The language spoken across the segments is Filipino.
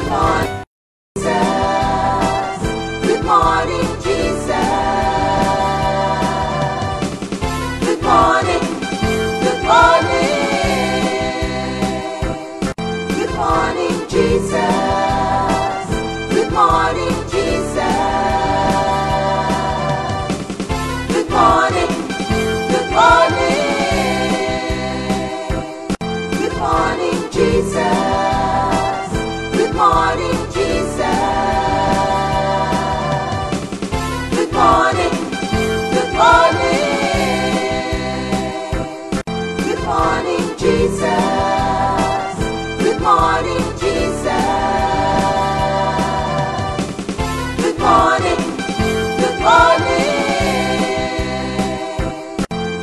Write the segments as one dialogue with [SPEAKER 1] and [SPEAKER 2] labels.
[SPEAKER 1] Good morning, Jesus. Good morning, good morning. Good morning, Jesus. Good morning, Jesus. Good morning, good morning. Good morning, Jesus. Good morning, Jesus. Good morning, good morning. Good morning, Jesus. Good morning, Jesus. Good morning, good morning.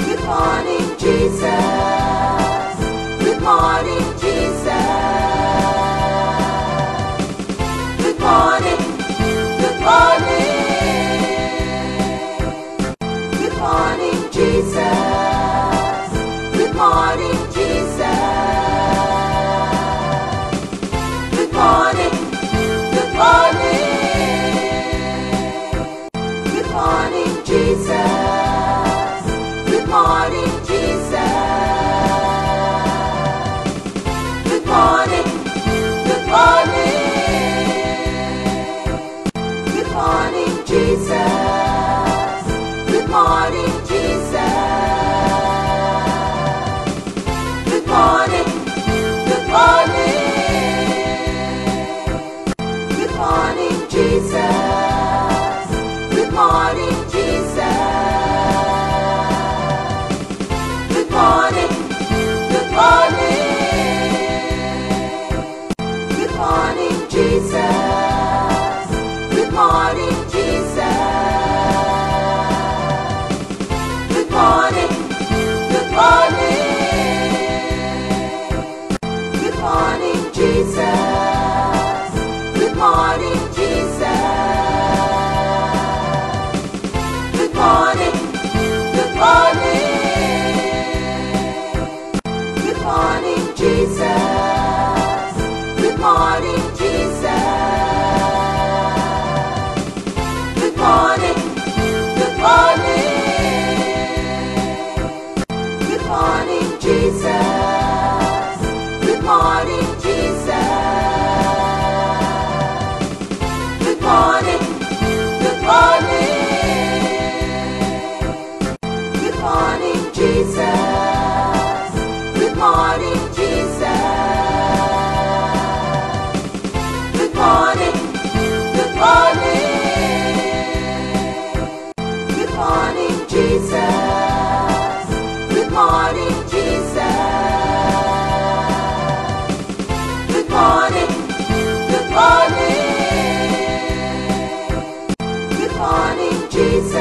[SPEAKER 1] Good morning, Jesus. Good morning, Jesus. Good morning, good morning. Good morning, Jesus. Good morning, Jesus. Good morning, good morning. Good morning, Jesus. Good morning, Jesus. Good morning, good morning. Good morning, Jesus. Good morning, Jesus. Good morning, good morning. Good morning, Jesus. Good morning, Jesus. Good morning, good morning. Good morning, Jesus. Good morning, Jesus. Good morning, good morning. Good morning, Jesus. Good morning, Jesus. Good morning, good morning. Good morning, Jesus. Good morning, Jesus. Good morning, good morning. Good morning, Jesus. Good morning, Jesus. Good morning, good morning. Good morning, Jesus. Good morning, Jesus. Good morning, good morning. Good morning, Jesus. Good morning, Jesus. Good morning, good morning. Good morning, Jesus.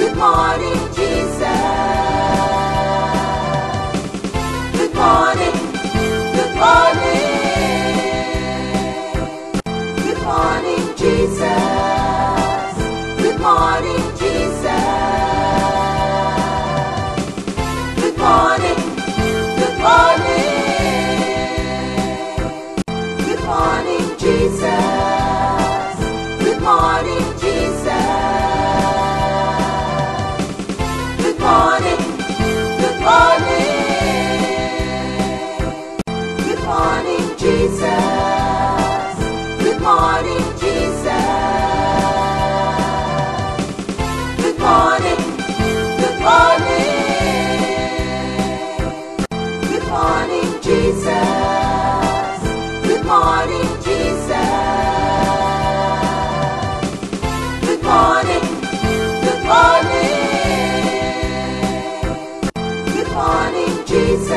[SPEAKER 1] Good morning, Jesus. Good morning, good morning. Good morning, Jesus. Good morning, Jesus. Good morning, good morning. Good morning, Jesus. Good morning, Jesus. Good morning, good morning. Good morning, Jesus. Good morning, Jesus. Good morning, good morning. Good morning, Jesus. Good morning, Jesus. Good morning, good morning. Good morning, Jesus.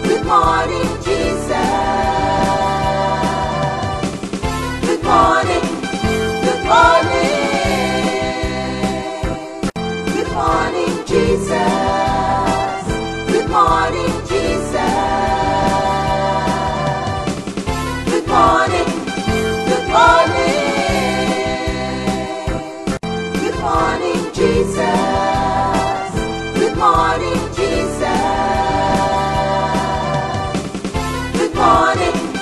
[SPEAKER 1] Good morning, Jesus. Good morning, good morning. Good morning, Jesus. Good morning, Jesus. Good morning, good morning. Good morning, Jesus. Good morning, Jesus. Good morning.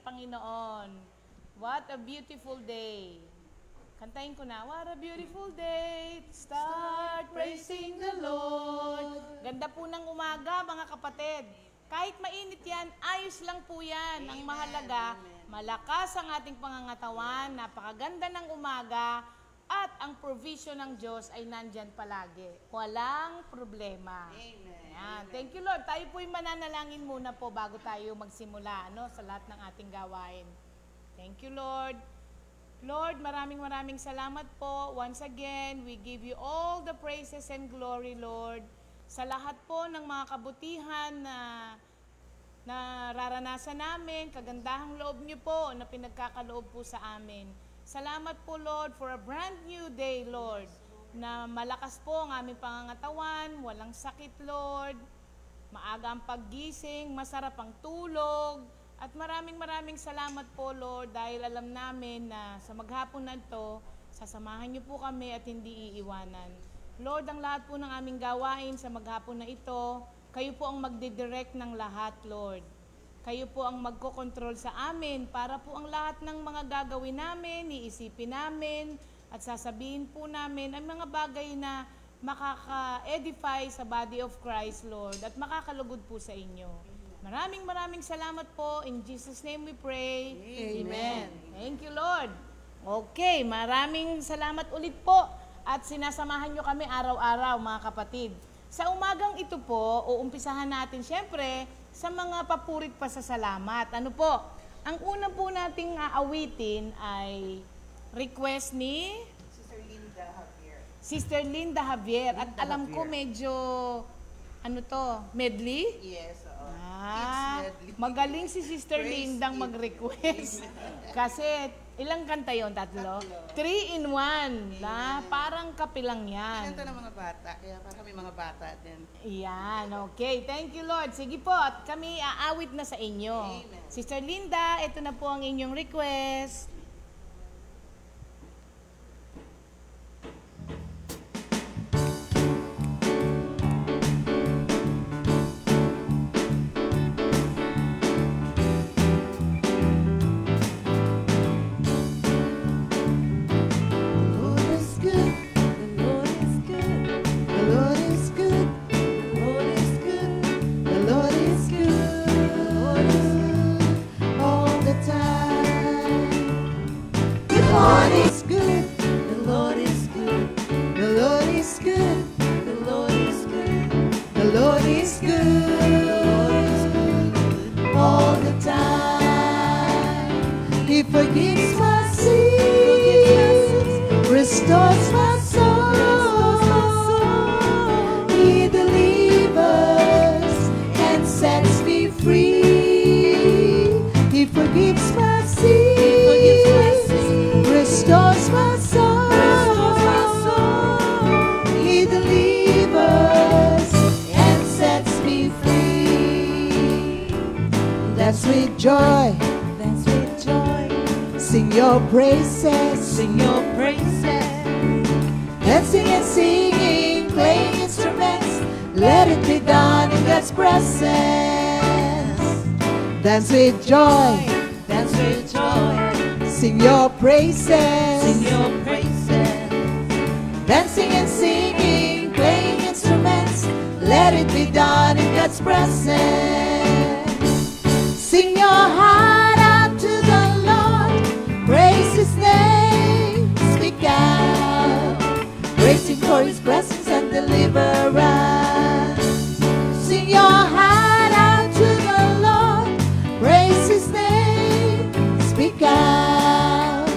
[SPEAKER 2] Panginoon. What a beautiful day. Kantahin ko na, what a beautiful day. Start praising the Lord. Ganda po ng umaga, mga kapatid. Kahit mainit yan, ayos lang po yan. Ang mahalaga, malakas ang ating pangangatawan, napakaganda ng umaga, at ang provision ng Diyos ay nandyan palagi. Walang problema.
[SPEAKER 3] Amen.
[SPEAKER 2] Yan. Thank you, Lord. Tayo po'y mananalangin muna po bago tayo magsimula sa lahat ng ating gawain. Thank you, Lord. Lord, maraming salamat po. Once again, we give you all the praises and glory, Lord, sa lahat po ng mga kabutihan na nararanasan namin, kagandahang loob niyo po na pinagkakaloob po sa amin. Salamat po, Lord, for a brand new day, Lord, na malakas po ang aming pangangatawan, walang sakit, Lord, maaga ang paggising, masarap ang tulog, at maraming salamat po, Lord, dahil alam namin na sa maghapon na ito, sasamahan niyo po kami at hindi iiwanan. Lord, ang lahat po ng aming gawain sa maghapon na ito, kayo po ang magdidirect ng lahat, Lord. Kayo po ang magkokontrol sa amin para po ang lahat ng mga gagawin namin, iisipin namin, at sasabihin po namin ang mga bagay na makaka-edify sa body of Christ, Lord, at makakalugod po sa inyo. Maraming salamat po. In Jesus' name we pray. Amen. Thank you, Lord. Okay, maraming salamat ulit po at sinasamahan nyo kami araw-araw, mga kapatid. Sa umagang ito po, uumpisahan natin siyempre sa mga papurit pasasalamat. Ano po? Ang una po nating aawitin ay request ni Sister Linda Javier. At alam ko medyo, medley?
[SPEAKER 3] Yes, oo.
[SPEAKER 2] Magaling si Sister Lindang mag-request. Kasi, ilang kanta yun? Tatlo? 3 in 1. Na parang kapilang yan.
[SPEAKER 3] Kanta ng mga bata, kaya parang may mga bata din.
[SPEAKER 2] Yan, okay. Thank you, Lord. Sige po, at kami aawit na sa inyo.
[SPEAKER 3] Amen.
[SPEAKER 2] Sister Linda, ito na po ang inyong request.
[SPEAKER 1] Dance with joy, dance with joy. Sing your praises, sing your praises. Dancing and singing, playing instruments. Let it be done in God's presence. Sing your heart out to the Lord. Praise His name. Speak out, praise Him for His blessings and deliverance. Sing your heart out to the Lord. Praise His name, speak out,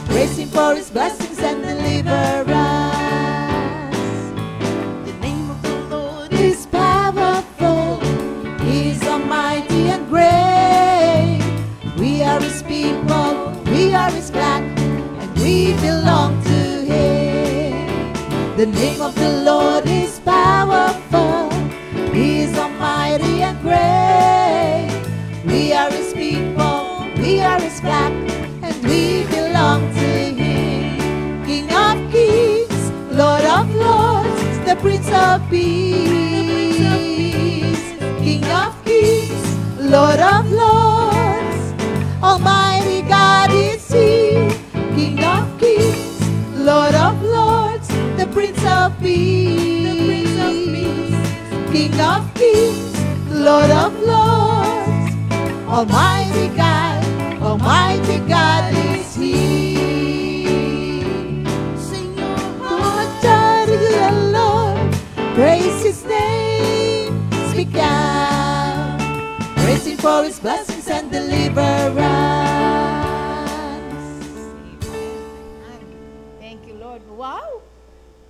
[SPEAKER 1] praise Him for His blessings and deliverance. The name of the Lord is powerful, He is almighty and great. We are His people, we are His flock, and we belong to Him. The name of the Lord is powerful, He is almighty and great. We are His people, we are His flock, and we belong to Him. King of kings, Lord of lords, the Prince of Peace. King of kings, Lord of lords, Almighty Almighty God is He. Sing your heart to the Lord, praise His name, speak out, praise Him for His blessings and deliverance.
[SPEAKER 2] Thank you, Lord. Wow!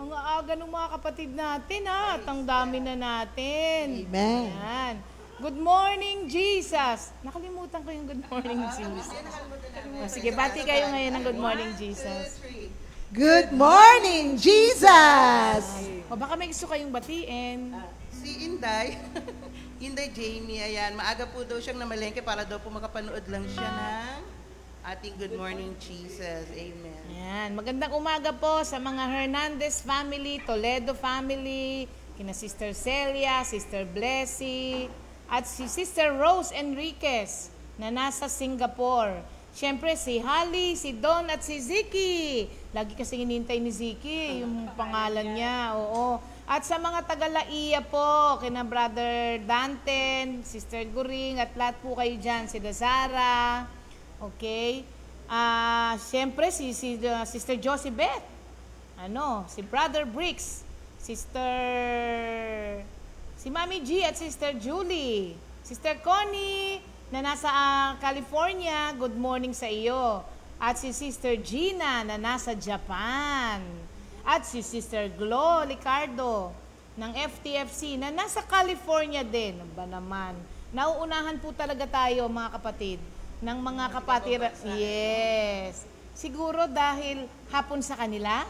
[SPEAKER 2] Ang aaga ng mga kapatid natin, ha? At ang dami na natin.
[SPEAKER 1] Amen.
[SPEAKER 2] Ayan. Good morning, Jesus! Nakalimutan ko yung good morning, Jesus. Sige, bati kayo ngayon ng good morning, Jesus.
[SPEAKER 1] Good morning, Jesus!
[SPEAKER 2] O baka may gusto kayong batiin.
[SPEAKER 3] Si Inday, Inday Jamie, ayan, maaga po daw siyang namalengke para daw po makapanood lang siya ng ating Good Morning Jesus. Amen.
[SPEAKER 2] Ayan. Magandang umaga po sa mga Hernandez family, Toledo family, kina Sister Celia, Sister Blessy, at si Sister Rose Enriquez na nasa Singapore. Siyempre si Holly, si Don at si Ziki. Lagi kasi hinintay ni Ziki yung pangalan niya. Oo. At sa mga taga-Laia po, kina Brother Danten, Sister Guring, at lahat po kayo dyan, si Dazara. Okay? Siyempre si Sister Josie Beth. Si Brother Bricks, si Mami G at Sister Julie. Sister Connie na nasa California, good morning sa iyo. At si Sister Gina na nasa Japan. At si Sister Glo Licardo ng FTFC na nasa California din. Ba naman? Nauunahan po talaga tayo mga kapatid ng mga kapatid. Yes. Siguro dahil hapon sa kanila?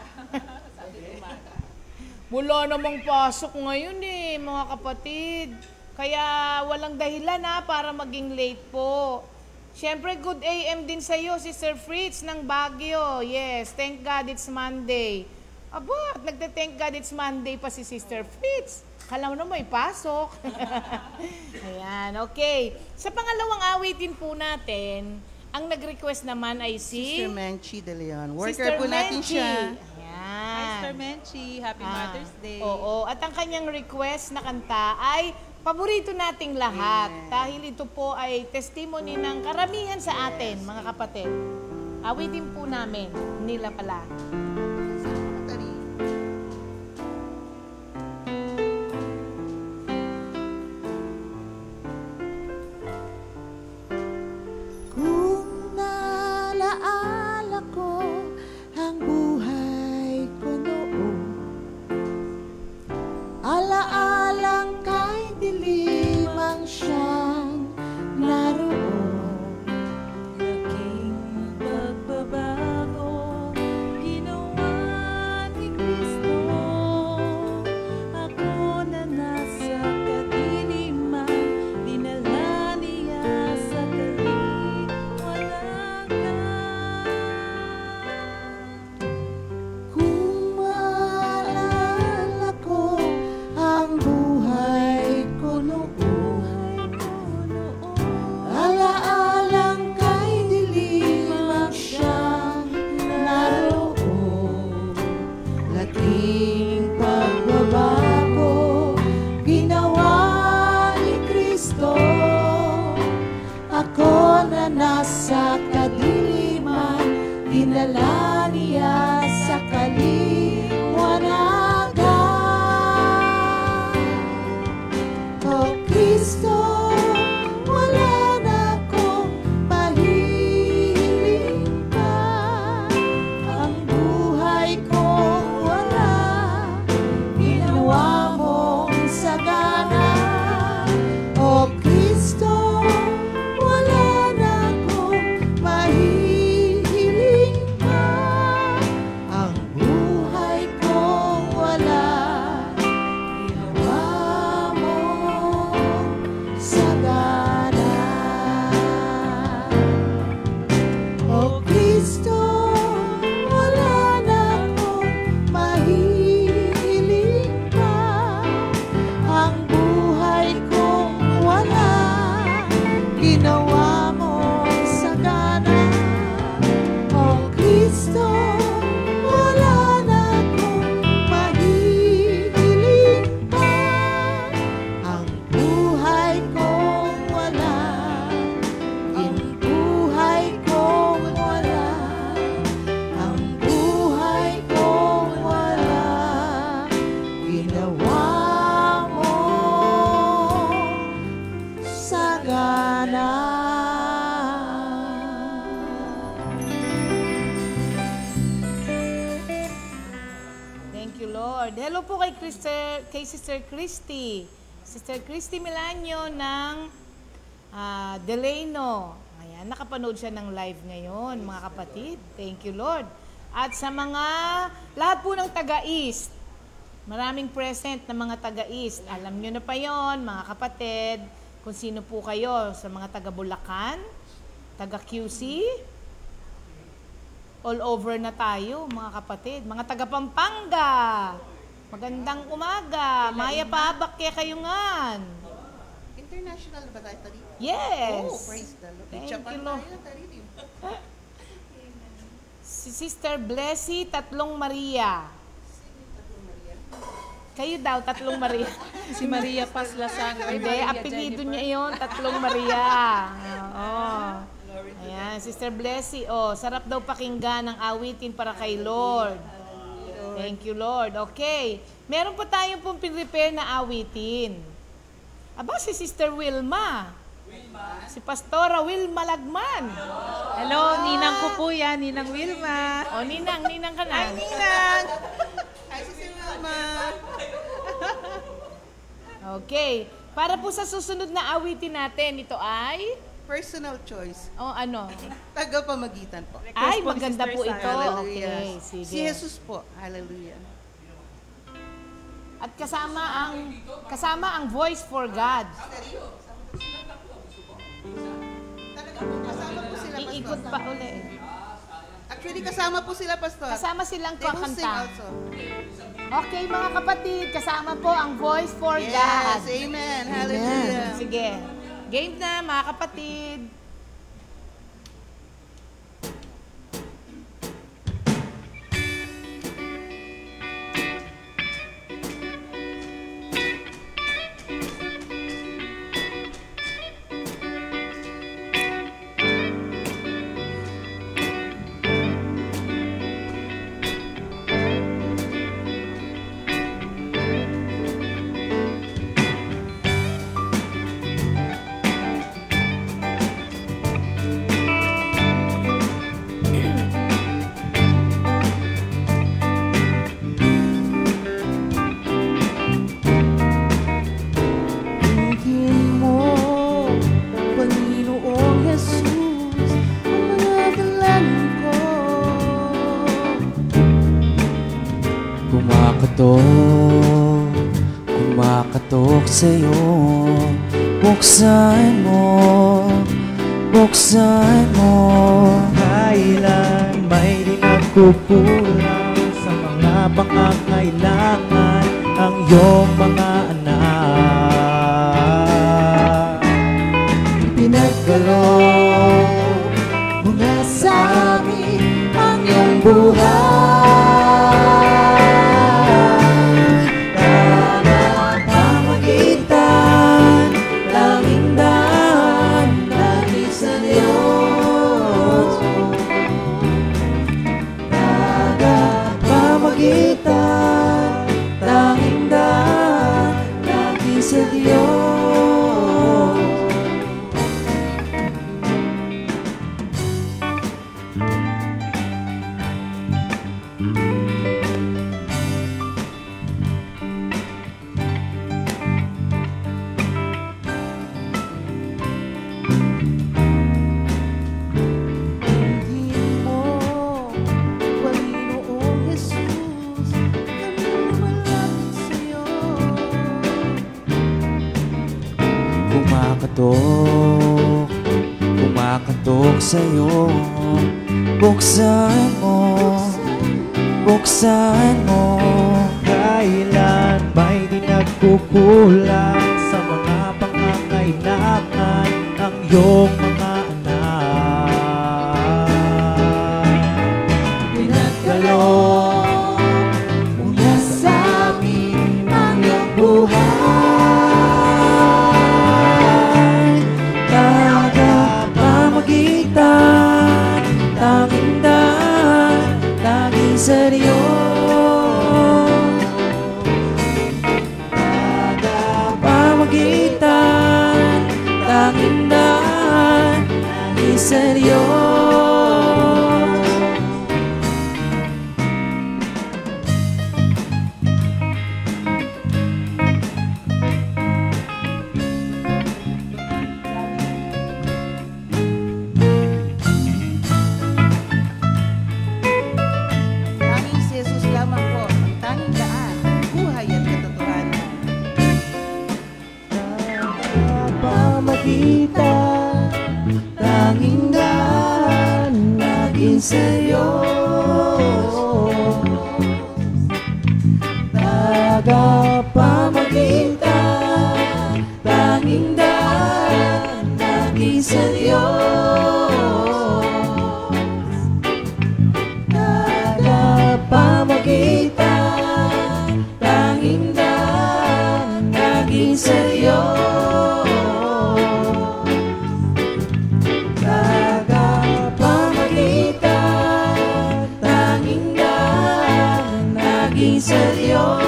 [SPEAKER 2] Wala namang pasok ngayon mga kapatid. Kaya walang dahilan para maging late po. Siyempre, good AM din sa iyo, Sister Fritz ng Baguio. Yes, thank God it's Monday. Aba, nagte-thank God it's Monday pa si Sister Fritz. Kala mo na may pasok. Ayan, okay. Sa pangalawang awitin po natin, ang nag-request naman ay si
[SPEAKER 3] Sister Menchi De Leon. Worker
[SPEAKER 2] Sister
[SPEAKER 3] po natin
[SPEAKER 2] Menchi.
[SPEAKER 3] siya.
[SPEAKER 2] Ayan.
[SPEAKER 4] Sister Menchi, Happy Mother's Day.
[SPEAKER 2] Oo, at ang kanyang request na kanta ay paborito nating lahat. Dahil ito po ay testimony ng karamihan sa atin, mga kapatid. Awitin po namin, nila pala.
[SPEAKER 1] Kung nalaala ko ang buhay ko noon, alaalang kay dilim ang siyang naroon.
[SPEAKER 4] Laking pagbabago ginawa ni Kristo. Ako na nasa kadiliman, dinala niya sa kaliwanagan.
[SPEAKER 1] Kung maalala ko ang buhay ko noon, alaalang kay dilim ang siyang naroon. Laking pagbabago ginawa ni Kristo. Ako na nasa kadiliman, dinala niya sa kaliwanagan. O Kristo, wala na akong mahihiling pa. Ang buhay ko wala, ginawa mong sagana. O Kristo, wala na akong mahihiling pa. Ang buhay
[SPEAKER 2] Lord. Hello po kay Sister Christy. Sister Christy Milanyo ng Delano. Ayan, nakapanood siya ng live ngayon, mga kapatid. Thank you, Lord. At sa mga, lahat po ng taga-East, maraming present na mga taga-East. Alam nyo na pa yon, mga kapatid, kung sino po kayo sa mga taga-Bulacan, taga-QC, all over na tayo, mga kapatid. Mga taga-Pampanga, magandang umaga. Maya Paabak kaya kayungan.
[SPEAKER 3] International ba tayo tali?
[SPEAKER 2] Yes.
[SPEAKER 3] Oh, praise the Lord.
[SPEAKER 2] Thank
[SPEAKER 3] Japan
[SPEAKER 2] you, Lord.
[SPEAKER 3] tayo, tali din.
[SPEAKER 2] Si Sister Blessy, Tatlong Maria. Kayo daw, Tatlong Maria.
[SPEAKER 4] Si Maria Paz Lasang.
[SPEAKER 2] Hindi, apelido niya yon, Tatlong Maria. Oo. Ayan, Sister Blessy. Oh, sarap daw pakinggan ang awitin para kay Lord. Thank you, Lord. Okay. Meron pa tayong pong pinrepare na awitin. Aba, si Sister Wilma. Si Pastora Wilma Lagman.
[SPEAKER 4] Hello, ninang ko po yan, Ninang Wilma.
[SPEAKER 2] O, ninang ka na.
[SPEAKER 4] Hi, Ninang!
[SPEAKER 3] Hi, Sister Wilma.
[SPEAKER 2] Okay. Para po sa susunod na awitin natin, ito ay...
[SPEAKER 3] Personal choice.
[SPEAKER 2] O, ano?
[SPEAKER 3] Tagapamagitan po.
[SPEAKER 2] Ay,
[SPEAKER 4] po ni
[SPEAKER 2] maganda
[SPEAKER 4] Sister
[SPEAKER 2] po
[SPEAKER 4] Sarah.
[SPEAKER 2] ito.
[SPEAKER 3] Hallelujah.
[SPEAKER 2] Okay, sige.
[SPEAKER 3] Si Jesus po. Hallelujah.
[SPEAKER 2] At kasama ang Voice for God.
[SPEAKER 3] Talaga po, kasama po sila,
[SPEAKER 2] Iikot
[SPEAKER 3] Pastor.
[SPEAKER 2] pa uli.
[SPEAKER 3] Actually, kasama po sila, Pastor.
[SPEAKER 2] Kasama silang
[SPEAKER 3] They will sing
[SPEAKER 2] kakanta.
[SPEAKER 3] also.
[SPEAKER 2] Okay, mga kapatid, kasama po ang Voice for God.
[SPEAKER 3] Yes, amen. Hallelujah.
[SPEAKER 2] Sige. Game na, mga kapatid.
[SPEAKER 1] Ibigin mo, Panginoong Jesus, ang mga dalangin ko.
[SPEAKER 5] Kumakatok sa'yo. Buksan mo. Kailan may di nagkukulang sa mga pangangailangan ang iyong mga anak. Pinagkaloob mo na sa amin ang iyong buhay. Tagapamagitan, langing daan, langit sa Diyos. Tagapamagitan, langing daan, langit sa Diyos.
[SPEAKER 1] Ibigin mo, Panginoong Jesus, kami lumalapit sa'yo.
[SPEAKER 5] Kumakatok sa'yo. Buksan mo. Kailan may di nagkukulang sa mga pangangailangan ng iyong mga anak. Pinagkaloob mo na sa amin ang iyong buhay. Tagapamagitan, tanging daan, tanging sa Diyos. Tagapamagitan, tanging daan, tanging sa Diyos. Tagapamagitan, tanging daan, lagi sa Diyos. Tagapamagitan, tanging daan, lagi sa Diyos. Tagapamagitan, tanging daan, lagi sa Diyos.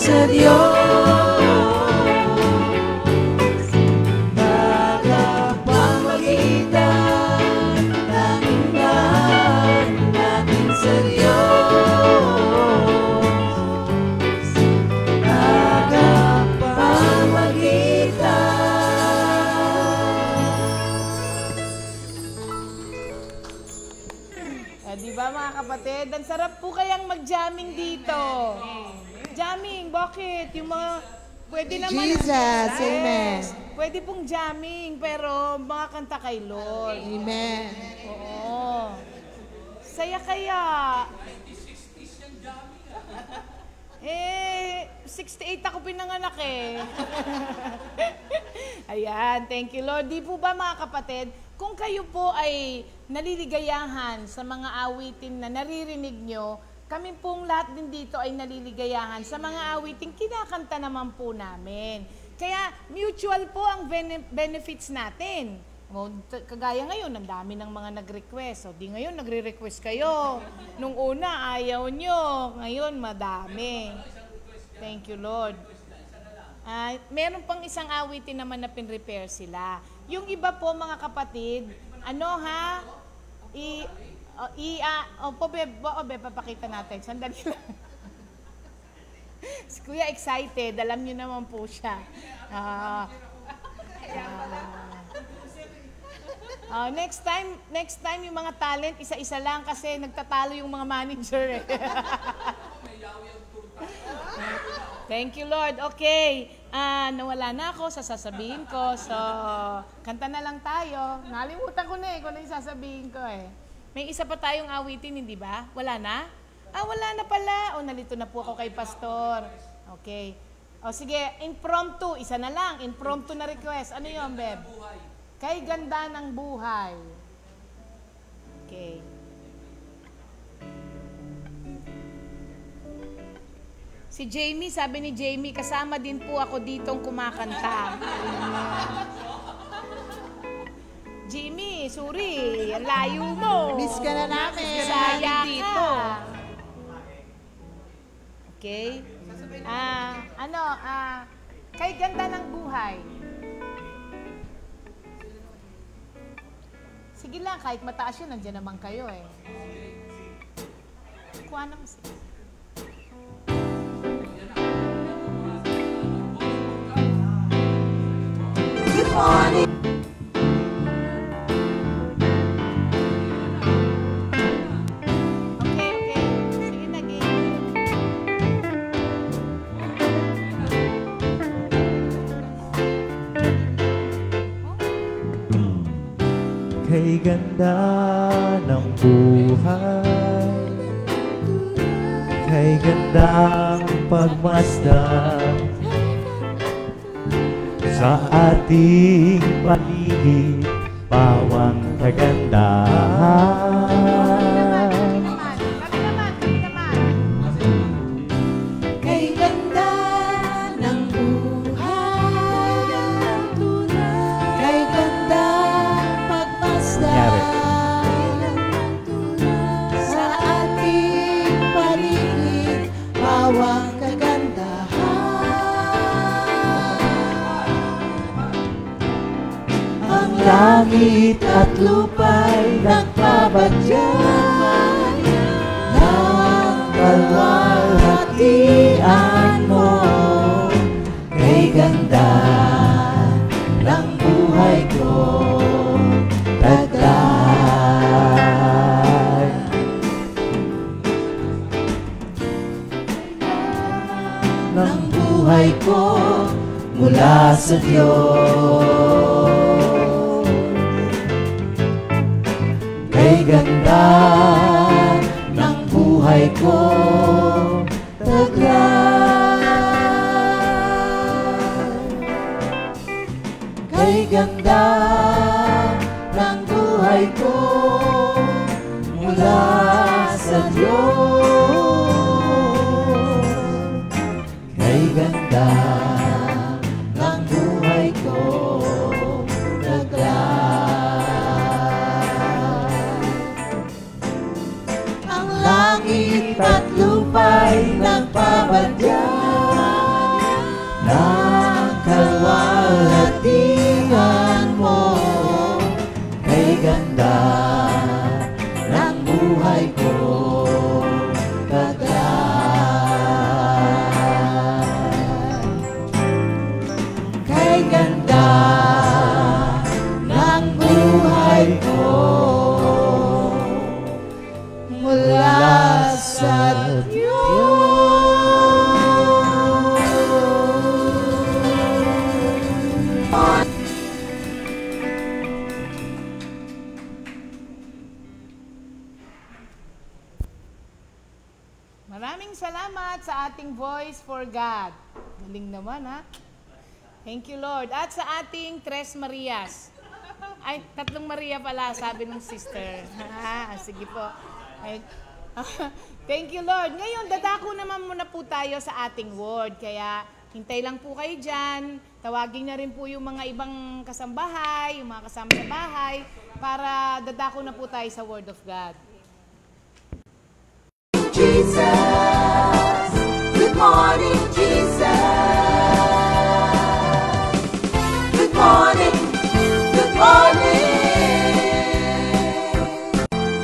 [SPEAKER 5] Sa Diyos, tagapamagitan, tanging daan, laging sa Diyos. Tagapamagitan.
[SPEAKER 2] Di ba mga kapatid? Ang sarap po kayang mag-jamming dito. Jamming, bakit? Yung mga, pwede naman.
[SPEAKER 1] Jesus, amen.
[SPEAKER 2] Pwede pong jamming, pero mga kanta kay Lord.
[SPEAKER 1] Amen.
[SPEAKER 2] Oo. Saya kaya. 68 ako pinanganak eh. Ayan, thank you Lord. Di po ba mga kapatid, kung kayo po ay naliligayahan sa mga awitin na naririnig nyo, kami pong lahat din dito ay naliligayahan sa mga awiting kinakanta naman po namin. Kaya mutual po ang benefits natin. O, kagaya ngayon, ang dami ng mga nag-request. O, di ngayon, nagre-request kayo. Nung una, ayaw nyo. Ngayon, madami. Thank you, Lord. Meron pang isang awitin naman na pin-repair sila. Yung iba po, mga kapatid, papakita natin. Sandali lang. Si Kuya excited. Alam niyo naman po siya. Next time yung mga talent, isa-isa lang kasi nagtatalo yung mga manager eh. Thank you, Lord. Okay. Nawala na ako sa sasabihin ko. So, kanta na lang tayo. Nalimutan ko na kung ano yung sasabihin ko eh. May isa pa tayong awitin, hindi ba? Wala na? Wala na pala. Nalito na po ako kay Pastor. Okay. Sige, impromptu. Isa na lang. Impromptu na request. Ano yun, Beb? Kay ganda ng buhay. Okay. Si Jamie, sabi ni Jamie, kasama din po ako ditong kumakanta. Jamie, sorry, ang layo mo.
[SPEAKER 1] Miss ka na namin.
[SPEAKER 2] Saya dito. Okay. Kay ganda ng buhay. Sige lang, kahit mataas yun, nandiyan naman kayo eh. Kuha naman sige.
[SPEAKER 5] Good morning.
[SPEAKER 6] Kay ganda ng buhay, kay gandang pagmasdan sa ating paligid, bawang kagandahan.
[SPEAKER 5] Kay ganda ng buhay, kay ganda pagmasdan sa ating paligid,
[SPEAKER 1] bawang kagandahan. Ang langit at lupa'y nagpabadyan ng kalwalhatian mo. Kay ganda ng buhay ko, taglay. Ng buhay ko mula sa Diyos. Kay ganda ng buhay ko, taglay. Kay ganda ng buhay ko mula sa Diyos. Kay ganda ng buhay ko, taglay. Ang langit at lupa'y nagpabadyan ng kalwalhatian mo. Kay ganda ng buhay ko, taglay. Kay ganda ng buhay ko mula sa Diyos.
[SPEAKER 2] Maraming salamat sa ating Voice for God. Galing naman, ha? Thank you, Lord. At sa ating Tres Marias. Ay, 3 Maria pala, sabi ng sister. Sige po. Ay, thank you, Lord. Ngayon, dadako naman muna po tayo sa ating word. Kaya, hintay lang po kayo dyan. Tawagin na rin po yung mga ibang kasambahay, yung mga kasama sa bahay, para dadako na po tayo sa Word of God.
[SPEAKER 1] Jesus, good morning, Jesus. Good morning, good morning.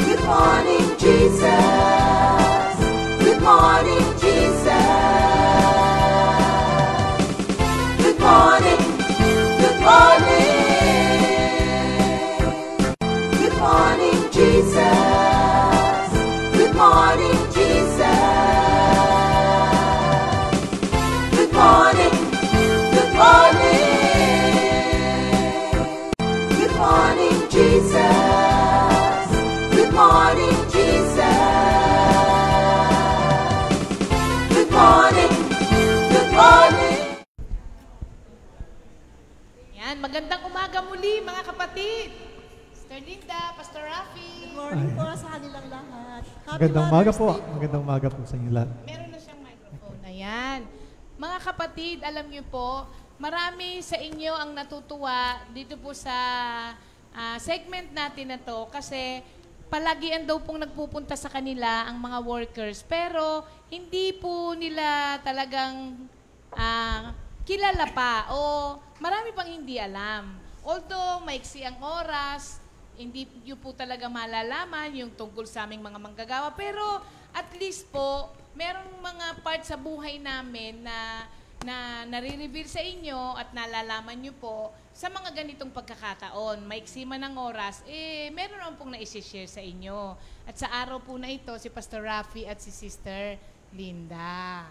[SPEAKER 1] Good morning, Jesus. Good morning, Jesus. Good morning, good morning. Good morning, Jesus. Good morning, Jesus. Good morning, good morning. Good morning, Jesus. Good morning, Jesus. Good morning, good morning.
[SPEAKER 2] Yan, magandang umaga muli mga kapatid. Sister Linda, Pastor Rafi.
[SPEAKER 5] Good morning po sa kanilang lahat. Happy
[SPEAKER 6] Magandang umaga
[SPEAKER 5] Mother's
[SPEAKER 6] po.
[SPEAKER 5] Day
[SPEAKER 6] Magandang umaga po sa inyo lahat.
[SPEAKER 2] Meron na siyang microphone. Ayan. Mga kapatid, alam niyo po, marami sa inyo ang natutuwa dito po sa segment natin na to kasi palagian daw pong nagpupunta sa kanila ang mga workers pero hindi po nila talagang kilala pa o marami pang hindi alam. Although maiksi ang oras, hindi nyo po talaga malalaman yung tungkol sa aming mga manggagawa. Pero at least po, merong mga part sa buhay namin na nare-reveal sa inyo at nalalaman nyo po sa mga ganitong pagkakataon. Maiksi man ang oras, meron naman pong na-share sa inyo. At sa araw po na ito, si Pastor Rafi at si Sister Linda.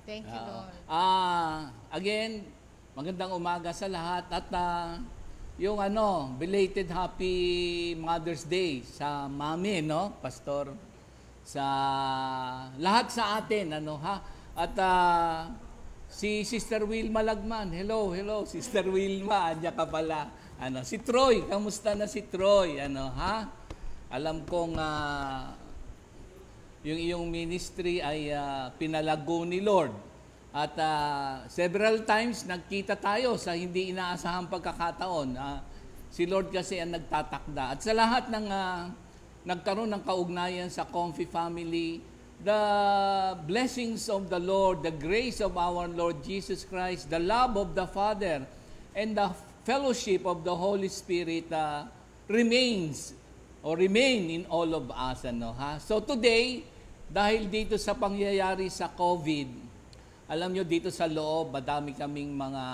[SPEAKER 2] Thank you, Lord.
[SPEAKER 7] Again, magandang umaga sa lahat at yung belated happy Mother's Day sa mami, no, Pastor, sa lahat sa atin, at si Sister Wilma Lagman, hello, Sister Wilma, andyan ka pala, si Troy, kamusta na si Troy, alam kong yung iyong ministry ay pinalago ni Lord. At several times nagkita tayo sa hindi inaasahang pagkakataon. Si Lord kasi ang nagtatakda. At sa lahat ng nagkaroon ng kaugnayan sa Comfy Family, the blessings of the Lord, the grace of our Lord Jesus Christ, the love of the Father, and the fellowship of the Holy Spirit remain in all of us. So today, dahil dito sa pangyayari sa COVID, alam nyo dito sa loob, madami kaming mga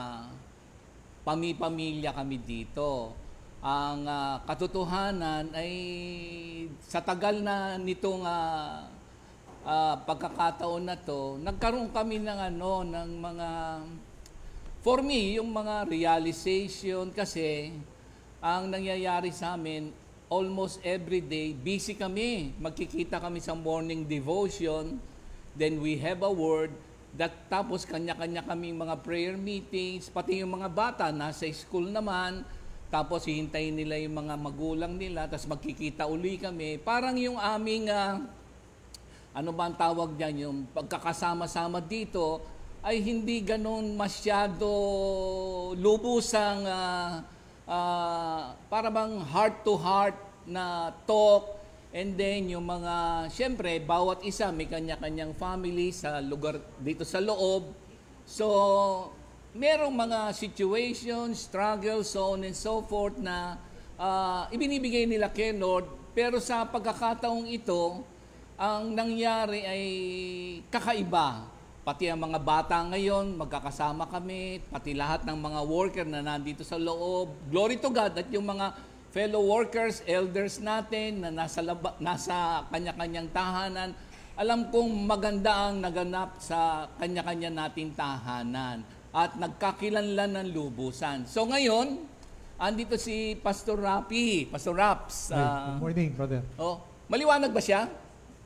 [SPEAKER 7] pamilya kami dito. Ang katotohanan ay sa tagal na nitong pagkakataon na to, nagkaroon kami ng mga, for me, yung mga realization kasi ang nangyayari sa amin, almost every day, busy kami. Magkikita kami sa morning devotion, then we have a word, tapos kanya-kanya kaming mga prayer meetings, pati yung mga bata, nasa school naman, tapos hihintayin nila yung mga magulang nila, tapos magkikita uli kami. Parang yung aming, ano ba ang tawag dyan, yung pagkakasama-sama dito, ay hindi ganun masyado lubusang, para bang heart-to-heart na talk. And then yung mga, syempre, bawat isa may kanya-kanyang family sa lugar dito sa loob. So, merong mga situations, struggles, so on and so forth na ibinibigay nila kay Lord. Pero sa pagkakataong ito, ang nangyari ay kakaiba. Pati ang mga bata ngayon, magkakasama kami, pati lahat ng mga worker na nandito sa loob. Glory to God at yung mga fellow workers, elders natin na nasa kanya-kanyang tahanan. Alam kong maganda ang naganap sa kanya-kanya nating tahanan at nagkakilanlan ng lubusan. So ngayon, andito si Pastor Rapi, Pastor Raps.
[SPEAKER 8] Good morning, brother.
[SPEAKER 7] Maliwanag ba siya?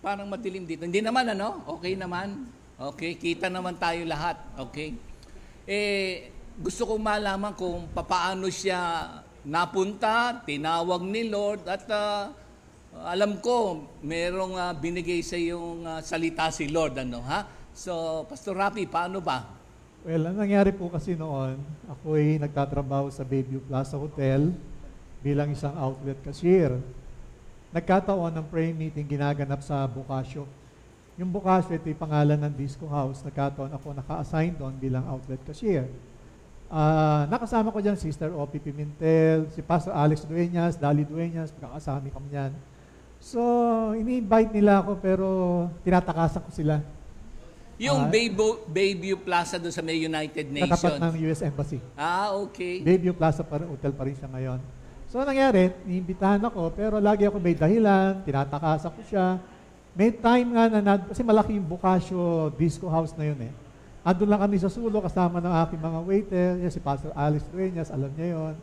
[SPEAKER 7] Parang madilim dito. Hindi naman, Okay naman. Okay, kita naman tayo lahat. Okay. Gusto kong malaman kung papaano siya napunta, tinawag ni Lord, at alam ko, merong binigay sa yung salita si Lord. So, Pastor Rapi, paano ba?
[SPEAKER 8] Well, ang nangyari po kasi noon, ako ay nagtatrabaho sa Bayview Plaza Hotel bilang isang outlet cashier. Nagkataon ng prayer meeting ginaganap sa Bocasio. Yung Bocasio, ito yung pangalan ng disco house. Nagkataon ako naka-assign doon bilang outlet cashier. Nakasama ko dyan, Sister Opie Pimentel, si Pastor Alex Dueñas, Dali Dueñas, magkakasama kami dyan. So, ini-invite nila ako pero tinatakasan ko sila.
[SPEAKER 7] Yung Bayview Plaza doon sa may United Nations.
[SPEAKER 8] Katapat ng US Embassy.
[SPEAKER 7] Okay.
[SPEAKER 8] Bayview Plaza pa rin, hotel pa rin siya ngayon. So, nangyari, niimbitahan ako, pero lagi ako may dahilan, tinatakasan ko siya. May time nga na, kasi malaki yung Bocasio disco house na yun eh. Andun lang kami sa sulo, kasama ng aking mga waiter, si Pastor Alex Dueñas, alam niya yun.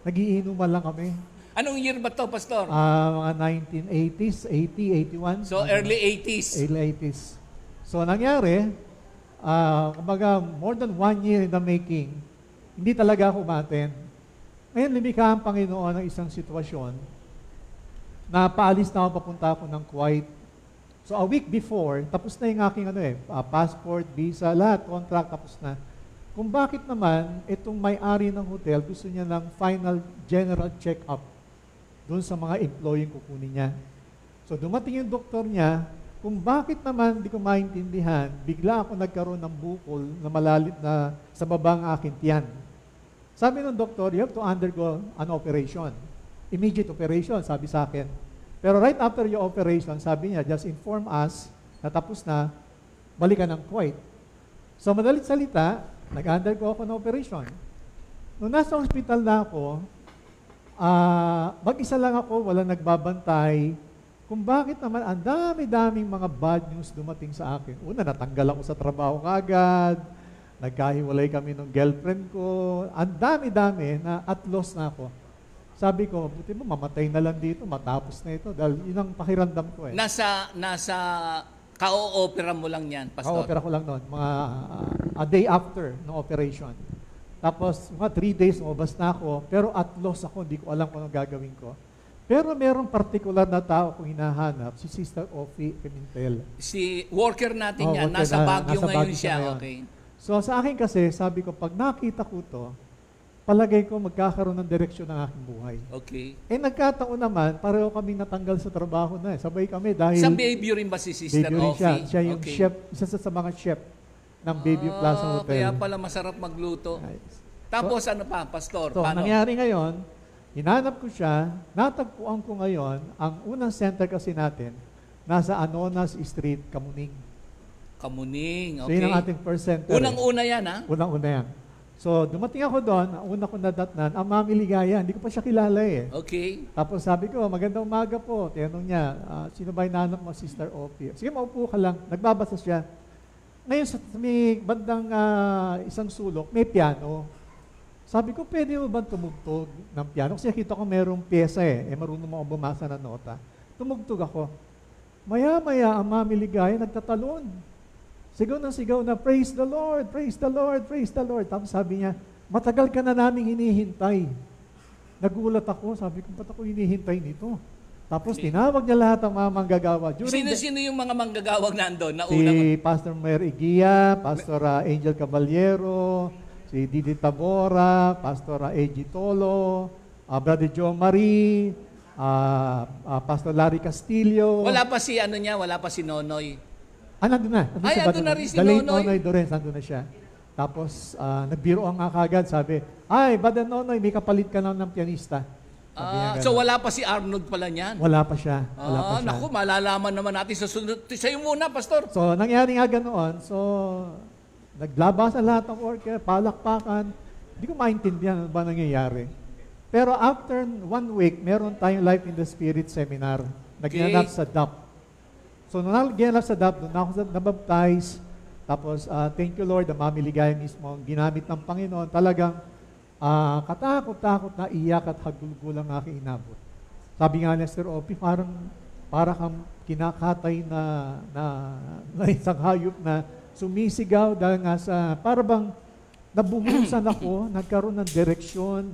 [SPEAKER 8] Nagiinuman lang kami.
[SPEAKER 7] Anong year ba to, Pastor?
[SPEAKER 8] Mga 1980s, 80, 81.
[SPEAKER 7] So, early 80s.
[SPEAKER 8] Early 80s. So, nangyari, kumbaga, more than 1 year in the making, hindi talaga ako umattend. Ngayon, lumikha ang Panginoon ng isang sitwasyon na paalis na ako, papunta ako ng Kuwait. So, a week before, tapos na yung aking passport, visa, lahat, contract, tapos na. Kung bakit naman, itong may-ari ng hotel, gusto niya ng final general check-up doon sa mga employee kukunin niya. So, dumating yung doktor niya, kung bakit naman, di ko maintindihan, bigla ako nagkaroon ng bukol na malalim na sa baba ng aking tiyan. Sabi ng doktor, you have to undergo an operation. Immediate operation, sabi sa akin. Pero right after your operation, sabi niya, just inform us na tapos na, balikan ng Kuwait. So, madalit salita, nag-undergo ako ng operation. Nung nasa hospital na ako, mag-isa lang ako, walang nagbabantay, kung bakit naman ang dami-daming mga bad news dumating sa akin. Una, natanggal ako sa trabaho kagad, nagkahiwalay kami ng girlfriend ko, ang dami-dami na at loss na ako. Sabi ko, buti mo, mamatay na lang dito, matapos na ito. Dahil yun ang pakiramdam ko eh.
[SPEAKER 7] Nasa ka-o-opera mo lang yan, Pastor?
[SPEAKER 8] Ka-opera ko lang noon. Mga a day after ng operation. Tapos, mga 3 days, umabas na ako. Pero at loss ako, hindi ko alam kung anong gagawin ko. Pero merong particular na tao kung hinahanap, si Sister Opie Pimentel.
[SPEAKER 7] Si worker natin yan, nasa Baguio ngayon siya.
[SPEAKER 8] Ngayon.
[SPEAKER 7] Okay.
[SPEAKER 8] So sa akin kasi, sabi ko, pag nakita ko to, palagay ko magkakaroon ng direksyon ng aking buhay.
[SPEAKER 7] Okay.
[SPEAKER 8] Nagkataon naman, pareho kaming natanggal sa trabaho na. Sabay kami dahil...
[SPEAKER 7] Sa Bayview rin ba si Sister
[SPEAKER 8] Bayview rin siya.
[SPEAKER 7] Offie?
[SPEAKER 8] Siya yung
[SPEAKER 7] Okay.
[SPEAKER 8] chef, isa sa mga chef ng Bayview Plaza Hotel.
[SPEAKER 7] Kaya pala masarap magluto.
[SPEAKER 8] Nice.
[SPEAKER 7] Tapos ano pa, Pastor?
[SPEAKER 8] So,
[SPEAKER 7] Paano?
[SPEAKER 8] nangyari ngayon, hinanap ko siya, natagpuan ko ngayon, ang unang center kasi natin, nasa Anonas Street, Kamuning.
[SPEAKER 7] Kamuning,
[SPEAKER 8] So,
[SPEAKER 7] okay.
[SPEAKER 8] yun ang ating first center.
[SPEAKER 7] Unang-una yan, ha?
[SPEAKER 8] Unang-una yan. So, dumating ako doon, ang una ko nadatnan, ang Mami Ligaya, hindi ko pa siya kilala eh.
[SPEAKER 7] Okay.
[SPEAKER 8] Tapos sabi ko, magandang umaga po. Tinanong niya, sino ba hinanap mo, Sister Offie? Sige, maupo ka lang. Nagbabasa siya. Ngayon, sa may bandang isang sulok, may piano. Sabi ko, pwede mo ba tumugtog ng piano? Kasi nakita ko merong pyesa eh. Marunong mo ako bumasa ng nota. Tumugtog ako. Maya-maya, ang Mami Ligaya nagtatalon. Sigaw na, praise the Lord, praise the Lord, praise the Lord. Tapos sabi niya, matagal ka na naming hinihintay. Nagulat ako, sabi ko, ba't ako hinihintay nito? Tapos tinawag niya lahat ang mga manggagawa.
[SPEAKER 7] Sino yung mga manggagawag nandun? Na
[SPEAKER 8] Si Pastor Mayor Igia, Pastor Angel Caballero, si Didi Tabora, Pastor A.G. Tolo, Brother Joe Marie, Pastor Larry Castillo.
[SPEAKER 7] Wala pa si Nonoy.
[SPEAKER 8] Nandun na.
[SPEAKER 7] Andun na rin si
[SPEAKER 8] Daling
[SPEAKER 7] Nonoy.
[SPEAKER 8] Dorens, nandun na siya. Tapos, nagbiro ang nga kagad, sabi, ay, Brother Nonoy, may kapalit ka lang ng pianista.
[SPEAKER 7] So wala pa si Arnold pala niyan?
[SPEAKER 8] Wala pa siya. Wala pa siya.
[SPEAKER 7] Naku, malalaman naman natin sa sunod. Sa'yo muna, Pastor.
[SPEAKER 8] So, nangyari nga ganoon. So, naglabasan lahat ng worker, palakpakan. Hindi ko maintindihan ano ba nangyayari. Pero after 1 week, meron tayong Life in the Spirit seminar. Naginanap sa DAP. So, nung naginanap sa DAP, doon ako nabaptize. Tapos, thank you Lord, ang Mami Ligaya mismo, ang ginamit ng Panginoon. Talagang katakot-takot na iyak at hagulgul ang aking inabot. Sabi nga ni Sir Opie, para kang kinakatay na isang hayop na sumisigaw dahil nga sa, para bang nabuhusan ako, nagkaroon ng direksyon.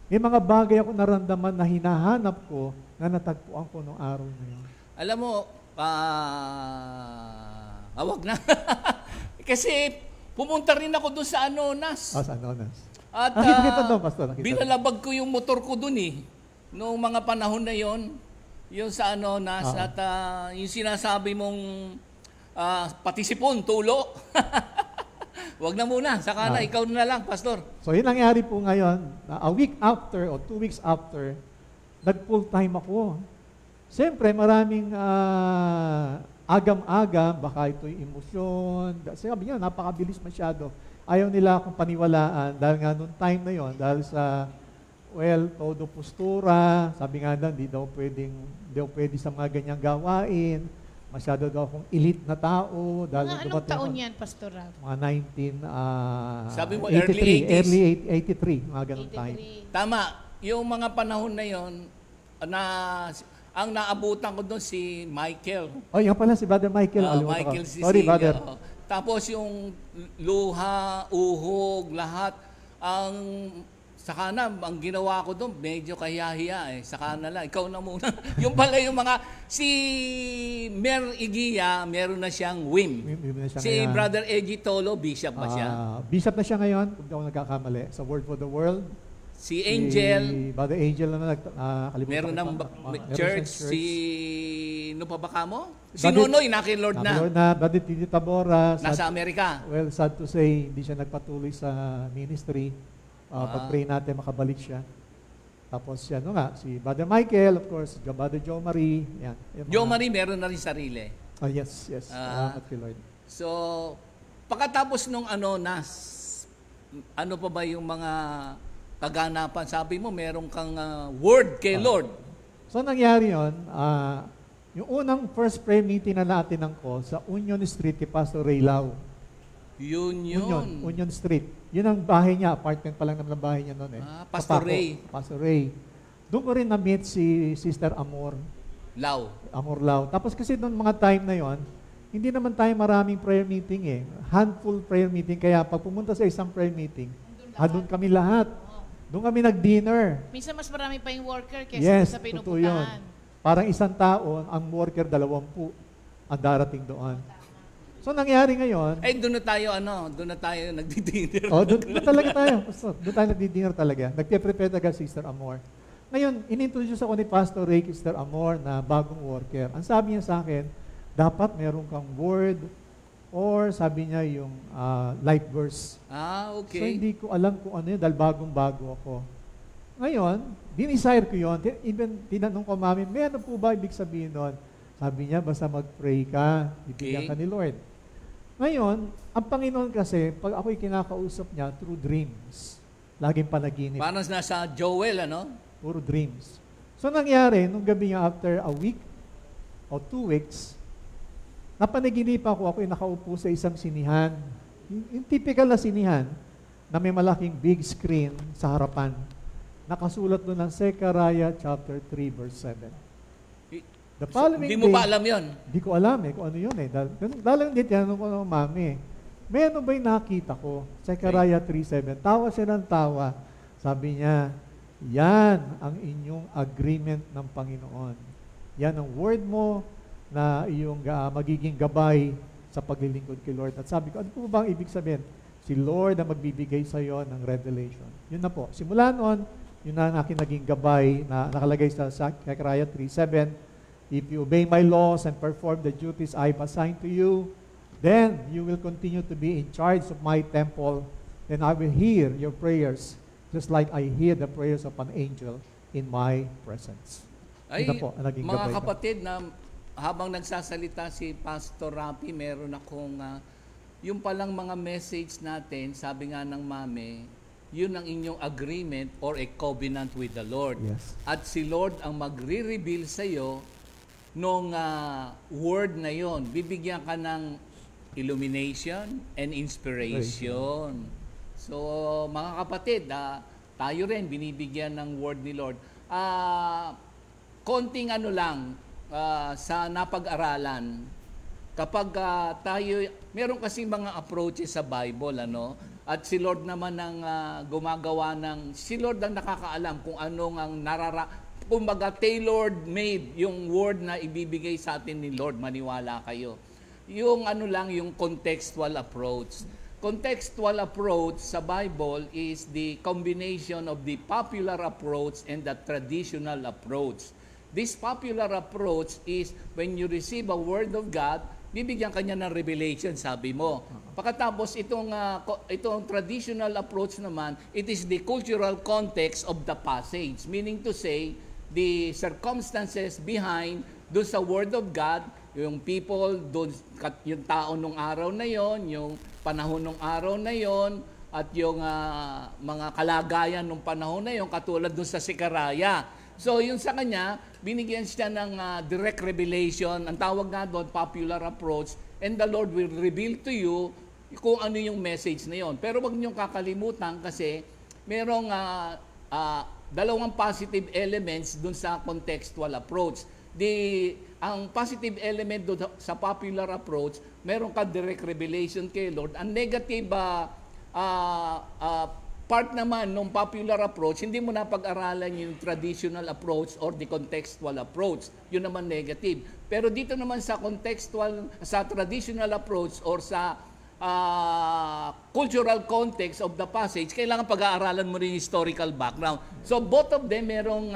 [SPEAKER 8] May mga bagay ako naramdaman na hinahanap ko na natagpuan ko noong araw na yun.
[SPEAKER 7] Alam mo, wag na. Kasi pumunta rin ako doon sa Anonas.
[SPEAKER 8] Sa Anonas.
[SPEAKER 7] At
[SPEAKER 8] Nakita doon, Pastor.
[SPEAKER 7] binalabag ko yung motor ko doon eh. Noong mga panahon na yon, yung sa Anonas at yung sinasabi mong patisipon, tulo. Wag na muna, saka na, ikaw na lang, Pastor.
[SPEAKER 8] So yun nangyari po ngayon, a week after o 2 weeks after, nag-full time ako. Siyempre, maraming agam-agam, baka ito'y emosyon. Sabi niya, napakabilis masyado. Ayaw nila akong paniwalaan dahil nga noong time na yon, dahil sa, todo postura, sabi nga na, di daw pwede sa mga ganyang gawain. Masyado daw akong elite na tao. Dahil
[SPEAKER 2] Anong taon yan, Pastor Ralph?
[SPEAKER 8] Mga 1983.
[SPEAKER 7] Sabi mo, early 80s.
[SPEAKER 8] Early 83, mga ganun time.
[SPEAKER 7] Tama, yung mga panahon na yon, ang naabutan ko doon si Michael.
[SPEAKER 8] Oh, yan pala si Brother Michael.
[SPEAKER 7] Michael Sicilia.
[SPEAKER 8] Sorry, Brother.
[SPEAKER 7] Tapos yung luha, uhog, lahat. Saka na, ang ginawa ko doon, medyo kahiya-hiya eh. Saka na lang, ikaw na muna. Yung pala yung si Mer Igia, meron na siyang WIM. Si
[SPEAKER 8] ngayon.
[SPEAKER 7] Brother Eji Tolo, bishop ba siya?
[SPEAKER 8] Bishop na siya ngayon, kung di ako nagkakamali, sa Word for the World.
[SPEAKER 7] Si Angel.
[SPEAKER 8] Brother Angel na kalimutan.
[SPEAKER 7] Meron ng church. Sino pa ba kamo? Si
[SPEAKER 8] Brother,
[SPEAKER 7] Nonoy, nakilord na.
[SPEAKER 8] Nakilord na. Brother Titi Tabora.
[SPEAKER 7] Nasa Amerika.
[SPEAKER 8] Well, sad to say, hindi siya nagpatuloy sa ministry. Pag-pray natin, makabalik siya. Tapos siya, si Brother Michael, of course, Brother Joe Marie. Yan.
[SPEAKER 7] Joe Marie, meron na rin sarili.
[SPEAKER 8] Yes. Salamat kay Lord.
[SPEAKER 7] So, pagkatapos nung ano pa ba yung mga kaganapan? Sabi mo, meron kang word kay Lord.
[SPEAKER 8] So, nangyari yun, yung unang first prayer meeting na natin ko sa Union Street kay Pastor Ray Lau. Union Street. Yun ang bahay niya, apartment pa lang naman ang bahay niya noon eh.
[SPEAKER 7] Pastor Ray.
[SPEAKER 8] Pastor Ray. Doon ko rin na-meet si Sister Amor Lau. Tapos kasi noong mga time na yon, hindi naman tayo maraming prayer meeting eh. Handful prayer meeting. Kaya pag pumunta sa isang prayer meeting, doon kami lahat. Doon kami nag-dinner.
[SPEAKER 2] Minsan mas marami pa yung worker kaysa sa pinupuntahan.
[SPEAKER 8] Parang isang tao, ang worker 20 ang darating doon. So nangyari ngayon,
[SPEAKER 7] Eh, doon na tayo nagdi-dinner.
[SPEAKER 8] doon talaga tayo. Pastor, doon tayo nagdi-dinner talaga. Nagpe-prepare talaga si Sister Amor. Ngayon, inintroduce ako ni Pastor Ray kay Sister Amor na bagong worker. Ang sabi niya sa akin, dapat meron kang word or sabi niya yung life verse.
[SPEAKER 7] Okay.
[SPEAKER 8] So hindi ko alam kung ano yun dahil bagong-bago ako. Ngayon, dinisire ko yun. Even tinanong ko, Mami, may ano po ba ibig sabihin nun? Sabi niya, basta mag-pray ka, bibigyan ka ni Lord. Ngayon, ang Panginoon kasi, pag ako'y kinakausap niya through dreams, laging panaginip.
[SPEAKER 7] Parang nasa Joel,
[SPEAKER 8] Puro dreams. So nangyari, nung gabi nga after a week o 2 weeks, napanaginip ako'y nakaupo sa isang sinihan. Yung typical na sinihan, na may malaking big screen sa harapan. Nakasulat doon ng Zechariah chapter 3 verse 7. The following
[SPEAKER 7] Hindi mo ba alam yon?
[SPEAKER 8] Hindi ko alam kung ano yun Dalang din tinanong ko ng Mami, may ano ba'y nakita ko? Zechariah 3:7. Tawa siya ng tawa. Sabi niya, yan ang inyong agreement ng Panginoon. Yan ang word mo na iyong magiging gabay sa paglilingkod kay Lord. At sabi ko, ano po ba ang ibig sabihin? Si Lord ang magbibigay sa iyo ng revelation. Yun na po. Simula noon, yun na aking naging gabay na nakalagay sa Zechariah 3:7. If you obey my laws and perform the duties I've assigned to you, then you will continue to be in charge of my temple. Then I will hear your prayers, just like I hear the prayers of an angel in my presence.
[SPEAKER 7] Ay,
[SPEAKER 8] mga
[SPEAKER 7] kapatid, na habang nagsasalita si Pastor Rapi, meron akong, yung palang mga message natin, sabi nga ng Mami, yun ang inyong agreement or a covenant with the Lord.
[SPEAKER 8] Yes.
[SPEAKER 7] At si Lord ang magre-reveal sa iyo nung word na yon. Bibigyan ka ng illumination and inspiration. So, mga kapatid, tayo rin binibigyan ng word ni Lord. Konting sa napag-aralan, kapag tayo, meron kasi mga approaches sa Bible, at si Lord naman ang gumagawa si Lord ang nakakaalam kung anong ang kumbaga tailored made yung word na ibibigay sa atin ni Lord, maniwala kayo. Yung yung contextual approach. Contextual approach sa Bible is the combination of the popular approach and the traditional approach. This popular approach is when you receive a word of God, bibigyan kanya ng revelation, sabi mo. Pagkatapos itong traditional approach naman, it is the cultural context of the passage. Meaning to say, the circumstances behind doon sa word of God, yung people, doon, yung tao nung araw na yon, yung panahon nung araw na yon, at yung mga kalagayan nung panahon na yon, katulad doon sa Zechariah. So, yun sa kanya, binigyan siya ng direct revelation, ang tawag nga doon, popular approach, and the Lord will reveal to you kung ano yung message na yon. Pero wag niyong kakalimutan kasi merong dalawang positive elements dun sa contextual approach. Ang positive element dun sa popular approach, meron ka direct revelation kay Lord. Ang negative part naman ng popular approach, hindi mo na pag-aralan yung traditional approach or the contextual approach. Yun naman negative. Pero dito naman sa traditional approach or sa cultural context of the passage, kailangan pag-aaralan mo rin yung historical background. So both of them merong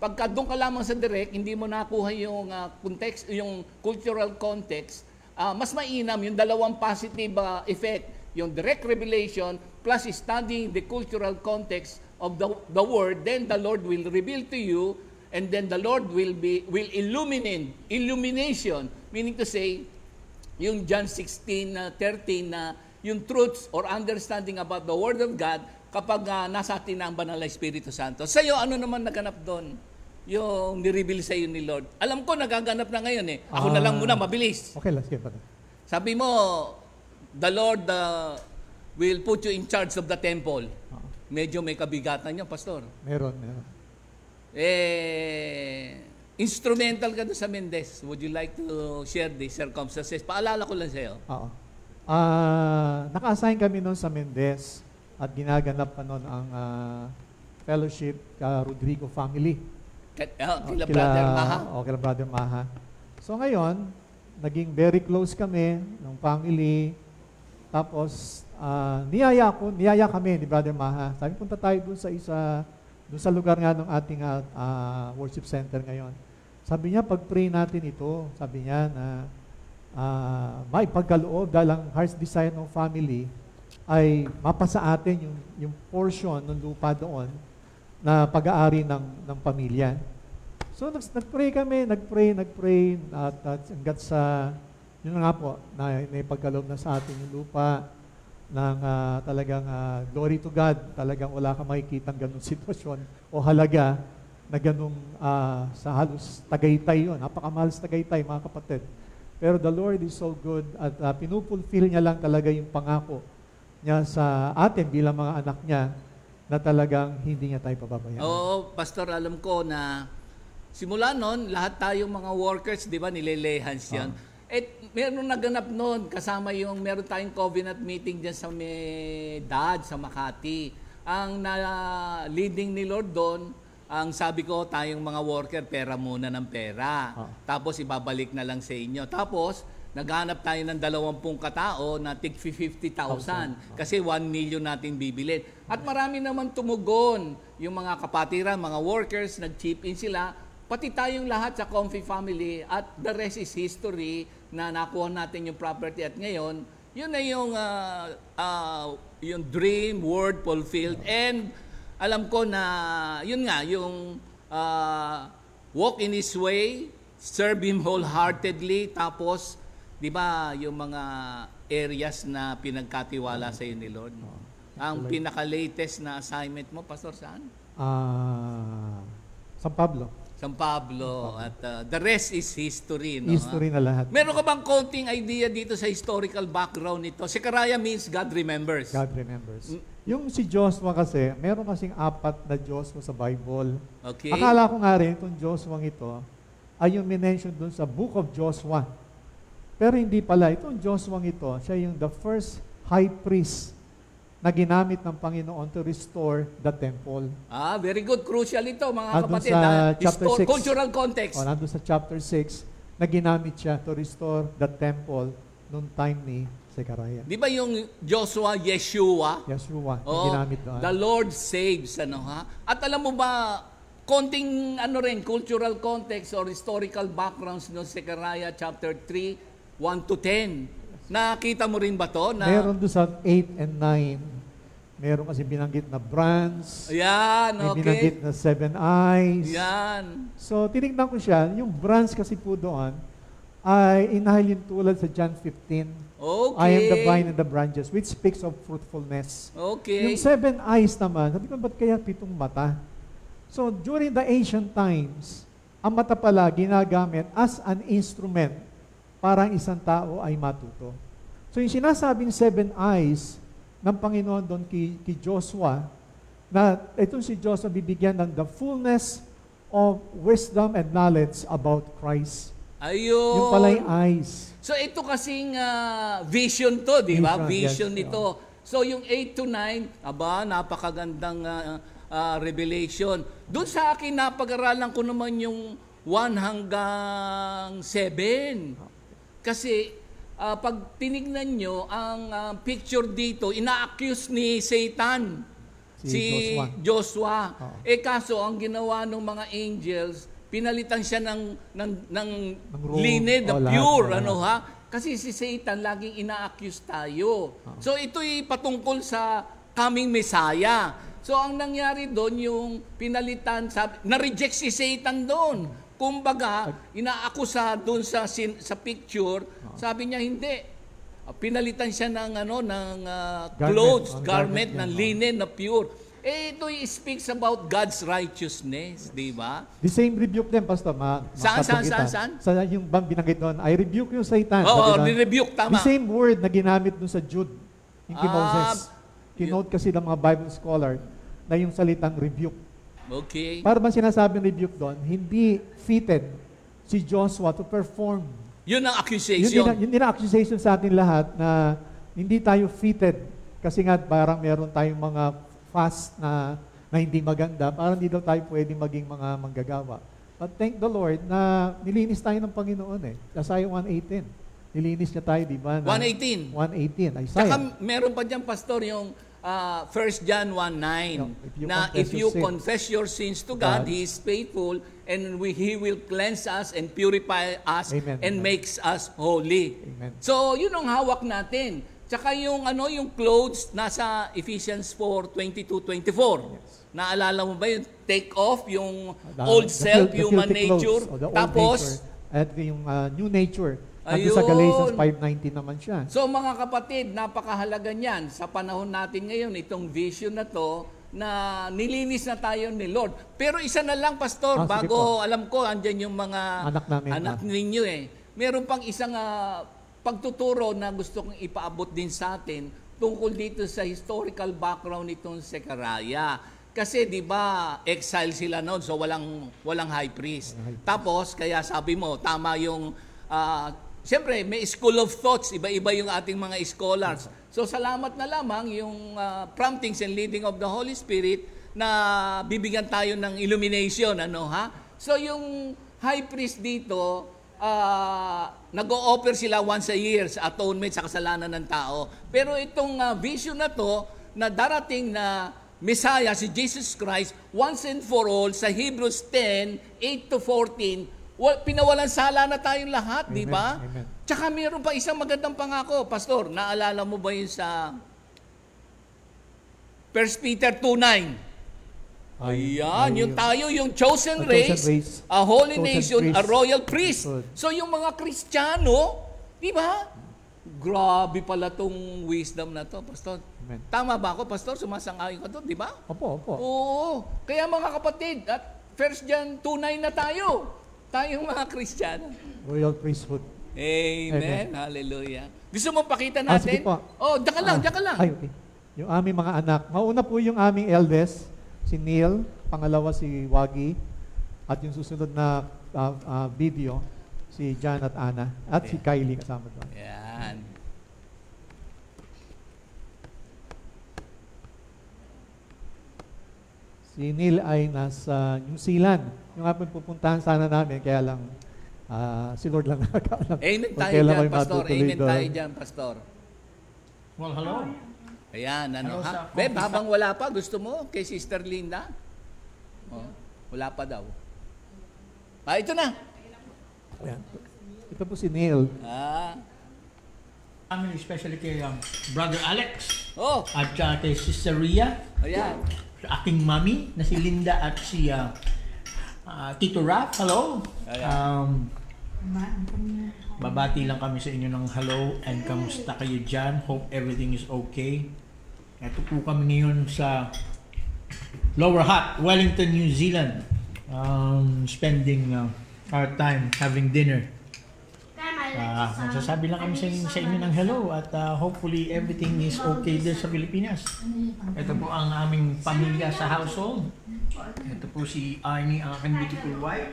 [SPEAKER 7] pagka doon ka lamang sa direct, hindi mo nakuha yung context, yung cultural context, mas mainam yung dalawang positive effect, yung direct revelation plus studying the cultural context of the word, then the Lord will reveal to you, and then the Lord will illumination, meaning to say, yung John 16:13 na yung truths or understanding about the Word of God kapag nasa atin ang Banal na Espiritu Santo. Sa iyo, ano naman naganap doon? Yung ni-reveal sa iyo ni Lord. Alam ko, nagaganap na ngayon eh. Ako na lang muna, mabilis.
[SPEAKER 8] Okay, let's get it.
[SPEAKER 7] Sabi mo, the Lord will put you in charge of the temple. Medyo may kabigatan niya, Pastor.
[SPEAKER 8] Meron.
[SPEAKER 7] Instrumental ka doon sa Mendez. Would you like to share the circumstances? Paalala ko lang sa iyo.
[SPEAKER 8] Oo. Naka-assign kami noon sa Mendez at ginaganap pa noon ang fellowship Rodrigo family.
[SPEAKER 7] Kila Brother Maha.
[SPEAKER 8] Kila Brother Maha. So ngayon, naging very close kami ng family. Tapos, niyaya kami ni Brother Maha. Sabi, punta tayo dun sa lugar nga ng ating worship center ngayon. Sabi niya, pag-pray natin ito, sabi niya na may pagkaloob dahil ang heart's desire ng family ay mapasa atin yung portion ng lupa doon na pag-aari ng pamilya. So, nag-pray kami, nag-pray, at hanggat sa, yun nga po, na ipagkaloob na sa atin yung lupa ng talagang glory to God, talagang wala kang makikitang ganung sitwasyon o halaga na ganung sa halos Tagaytay yun. Napakamahal sa Tagaytay, mga kapatid. Pero the Lord is so good at pinupulfill niya lang talaga yung pangako niya sa atin bilang mga anak niya na talagang hindi niya tayo pababayaan.
[SPEAKER 7] Oo, Pastor, alam ko na simula noon, lahat tayong mga workers, di ba, nilelehans yan. Meron naganap noon, kasama meron tayong covenant meeting dyan sa Medad, sa Makati. Ang leading ni Lord doon, ang sabi ko, tayong mga worker, pera muna ng pera. Tapos ibabalik na lang sa inyo. Tapos, naghanap tayo ng 20 katao na tig 50,000 kasi 1 million natin bibilin. At marami naman tumugon. Yung mga kapatiran, mga workers, nag-chip in sila. Pati tayong lahat sa Comfy Family at the rest is history na nakuha natin yung property. At ngayon, yun na yung dream, word fulfilled. And alam ko na yun nga, yung walk in His way, serve Him wholeheartedly, tapos di ba, yung mga areas na pinagkatiwala sa iyo ni Lord? Ang pinaka-latest na assignment mo, Pastor, saan?
[SPEAKER 8] San Pablo.
[SPEAKER 7] San Pablo. At the rest is history. No?
[SPEAKER 8] History na lahat.
[SPEAKER 7] Meron ka bang konting idea dito sa historical background nito? Zechariah means God remembers.
[SPEAKER 8] God remembers. Yung si Joshua kasi, meron kasing 4 na Joshua sa Bible.
[SPEAKER 7] Okay.
[SPEAKER 8] Akala ko nga rin, itong Joshua ito, ay yung minention dun sa Book of Joshua. Pero hindi pala. Itong Joshua ito, siya yung the first high priest na ginamit ng Panginoon to restore the temple.
[SPEAKER 7] Very good. Crucial ito, mga kapatid.
[SPEAKER 8] Sa chapter 6.
[SPEAKER 7] Cultural context.
[SPEAKER 8] Nandun sa chapter 6, na ginamit siya to restore the temple noong time ni Zechariah.
[SPEAKER 7] Di ba yung Joshua, Yeshua?
[SPEAKER 8] Yeshua, ginamit doon.
[SPEAKER 7] The Lord saves. At alam mo ba, konting cultural context or historical backgrounds no Zechariah chapter 3, 1 to 10. Nakita mo rin ba to?
[SPEAKER 8] Meron doon sa 8 and 9. Meron kasi binanggit na bronze.
[SPEAKER 7] Yan, okay.
[SPEAKER 8] May binanggit na 7 eyes.
[SPEAKER 7] Yan.
[SPEAKER 8] So, tinignan ko siya. Yung bronze kasi po doon ay inahil yung tulad sa John 15.
[SPEAKER 7] Okay.
[SPEAKER 8] I am the vine and the branches, which speaks of fruitfulness.
[SPEAKER 7] Okay.
[SPEAKER 8] Yung 7 eyes naman, sabi ko, ba't kaya 7 mata? So, during the ancient times, ang mata pala ginagamit as an instrument para ang isang tao ay matuto. So, yung sinasabing 7 eyes ng Panginoon doon kay Joshua, na itong si Joshua bibigyan ng the fullness of wisdom and knowledge about Christ.
[SPEAKER 7] Ayun.
[SPEAKER 8] Yung pala yung eyes.
[SPEAKER 7] So, ito kasing vision to, di ba? Vision
[SPEAKER 8] yes,
[SPEAKER 7] nito. So, yung 8 to 9, napakagandang revelation. Doon sa akin, napag-aralan ko naman yung 1 hanggang 7. Kasi pag tinignan nyo, ang picture dito, ina-accuse ni Satan, si Joshua. Kaso, ang ginawa ng mga angels, pinalitan siya ng linen, na pure. Kasi si Satan, laging ina-accuse tayo. So, ito'y patungkol sa coming Messiah. So, ang nangyari doon, yung pinalitan, na-reject si Satan doon. Kumbaga, inaakusa doon sa picture, sabi niya hindi. Pinalitan siya ng clothes, garment ng linen na pure. Ito speaks about God's righteousness, di ba?
[SPEAKER 8] The same rebuke din, Pastor.
[SPEAKER 7] Saan?
[SPEAKER 8] Sa yung binanggit doon, I rebuke yung Satan.
[SPEAKER 7] Oo, rebuke, tama.
[SPEAKER 8] The same word na ginamit doon sa Jude, yung kay Moses. Kinote kasi ng mga Bible scholar na yung salitang rebuke.
[SPEAKER 7] Okay.
[SPEAKER 8] Para bang sinasabing rebuke doon, hindi fitted si Joshua to perform.
[SPEAKER 7] Yun ang accusation.
[SPEAKER 8] Yun din ang accusation sa atin lahat na hindi tayo fitted. Kasi nga parang meron tayong mga fast na hindi maganda. Parang hindi daw tayo pwede maging mga manggagawa. But thank the Lord na nilinis tayo ng Panginoon eh. Isaiah 1:18. Nilinis niya tayo, di ba?
[SPEAKER 7] 1:18.
[SPEAKER 8] 1:18, Isaiah.
[SPEAKER 7] Saka meron pa dyan, Pastor, yung 1 John 1:9 na if you confess your sins to God, He is faithful and He will cleanse us and purify us and makes us holy.
[SPEAKER 8] Amen.
[SPEAKER 7] So, yun ang hawak natin. Tsaka yung yung clothes nasa Ephesians 4:22-24. Naalala mo ba yung take off yung old self, human nature, tapos
[SPEAKER 8] at yung new nature. At
[SPEAKER 7] ayun.
[SPEAKER 8] sa Galatians 5:19 naman siya.
[SPEAKER 7] So mga kapatid, napakahalaga niyan sa panahon natin ngayon, itong vision na to, na nilinis na tayo ni Lord. Pero isa na lang, Pastor, bago alam ko, andyan yung mga anak ninyo eh. Meron pang isang pagtuturo na gusto kong ipaabot din sa atin tungkol dito sa historical background nitong Zechariah. Kasi 'di ba, exile sila noon, so walang high priest. Tapos kaya sabi mo, tama yung siyempre may school of thoughts, iba-iba yung ating mga scholars. So salamat na lamang yung promptings and leading of the Holy Spirit na bibigyan tayo ng illumination, So yung high priest dito, nag-o-offer sila once a year sa atonement sa kasalanan ng tao. Pero itong vision na to, na darating na Messiah, si Jesus Christ, once and for all, sa Hebrews 10:8-14, pinawalan sala na tayong lahat, di ba? Tsaka mayroon pa isang magandang pangako, Pastor. Naalala mo ba yun sa 1 Peter 2:9? Ayan, yung tayo, yung chosen race, a holy nation, a royal priest. So yung mga Kristiyano, di ba? Grabe pala tong wisdom na to, Pastor. Amen. Tama ba ako, Pastor? Sumasang-ayon ka doon, di ba?
[SPEAKER 8] Opo.
[SPEAKER 7] Oo. Kaya mga kapatid, at 1 John 2:9 na tayo. Tayong mga Kristiyano.
[SPEAKER 8] Royal priesthood.
[SPEAKER 7] Amen. Hallelujah. Gusto mo pakita natin?
[SPEAKER 8] Sige po.
[SPEAKER 7] Diyan ka lang.
[SPEAKER 8] Ay, okay. Yung aming mga anak. Mauna po yung aming eldest, si Neil. Pangalawa si Wagi. At yung susunod na video, si John at Anna. At si Kylie kasama doon.
[SPEAKER 7] Yan.
[SPEAKER 8] Si Neil ay nasa New Zealand. Yung nga po pupuntahan sana namin, kaya lang si Lord lang nakakaalam.
[SPEAKER 7] Amen tayo dyan, Pastor. Amen tayo dyan, Pastor.
[SPEAKER 9] Well, hello.
[SPEAKER 7] Ayan, Beb, habang wala pa, gusto mo kay Sister Linda? Wala pa daw. Ito na.
[SPEAKER 8] Ayan. Ito po si Neil.
[SPEAKER 9] Especially kay Brother Alex. At kay Sister Ria.
[SPEAKER 7] Ayan.
[SPEAKER 9] Sa aking mami na si Linda at si Tito Rap. Hello. Babati lang kami sa inyo ng hello and kamusta kayo dyan. Hope everything is okay. Ito po kami ngayon sa Lower Hutt, Wellington, New Zealand. Spending our time having dinner. Magsasabi lang kami sa inyo ng hello at hopefully everything is okay there sa Pilipinas. Ito po ang aming pamilya sa household. Ito po si Arnie, ang aking beautiful wife.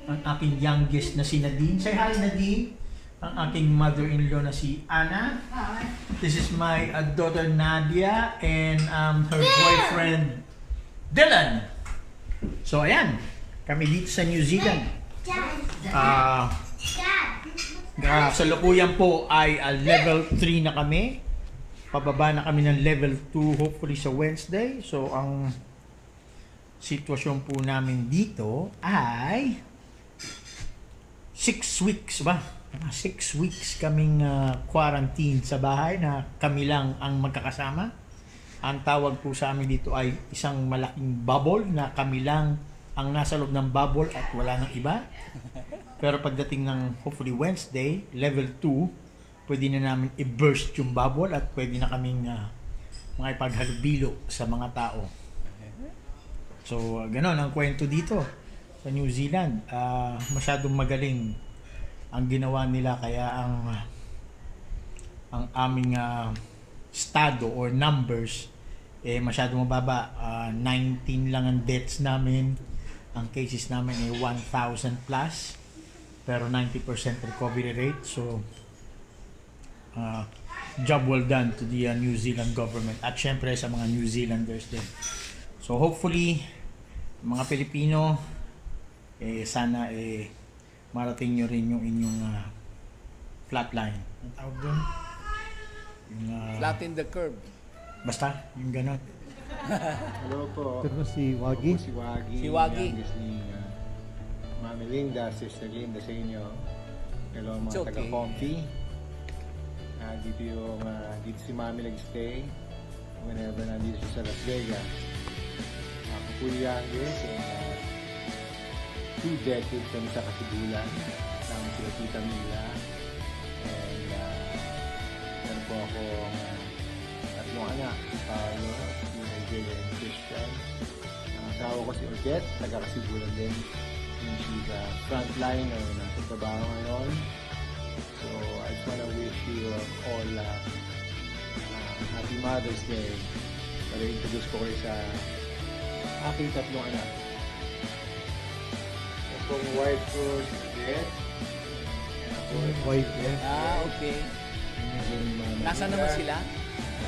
[SPEAKER 9] Ang aking youngest na si Nadine. Say hi, Nadine. Ang aking mother-in-law na si Anna. This is my daughter Nadia and her boyfriend Dylan. So ayan, kami dito sa New Zealand. Sa lukuyan po ay level 3 na kami. Pababa na kami ng level 2 hopefully sa Wednesday. So ang sitwasyon po namin dito ay 6 weeks ba? 6 weeks kaming quarantine sa bahay na kami lang ang magkakasama. Ang tawag po sa amin dito ay isang malaking bubble na kami lang ang nasa loob ng bubble at wala nang iba. Pero pagdating ng hopefully Wednesday, level 2, pwede na namin i-burst yung bubble at pwede na kaming makipaghalubilo sa mga tao. So, gano'n ang kwento dito sa New Zealand. Masyadong magaling ang ginawa nila kaya ang aming estado or numbers masyadong mababa. 19 lang ang deaths namin. Ang cases namin ay 1,000 plus. Pero 90% recovery rate. So, job well done to the New Zealand government. At syempre sa mga New Zealanders din. So, hopefully, mga Pilipino, sana marating nyo rin yung inyong flatline. Ang tawag doon?
[SPEAKER 7] Flatten the curve.
[SPEAKER 9] Basta, yung gano'n.
[SPEAKER 10] Hello po.
[SPEAKER 8] Ito si Wagi.
[SPEAKER 10] Ako po si Wagi.
[SPEAKER 7] Si Wagi.
[SPEAKER 10] Youngest ni Mami Linda, Sister Linda sa inyo. Hello mga
[SPEAKER 7] It's okay.
[SPEAKER 10] taga-Comfy. Dito si Mami nag-stay whenever nandito siya sa Las Vegas. Ako po yung youngest. 2 decades kami sa Kasibulan. Kasama sila Tita Mila. And meron po ako tatlong anak. Si Paolo, si Isaiah, and Christian. Ang asawa ko si Odette, taga-Kasibulan din. She's a frontliner na sa trabaho ngayon. So, I just wanna wish you all Happy Mother's Day. Para introduce ko kayo sa aking tatlong anak. Akong wife ko si Odette.
[SPEAKER 8] White, yes.
[SPEAKER 7] Okay. Nasaan naman sila?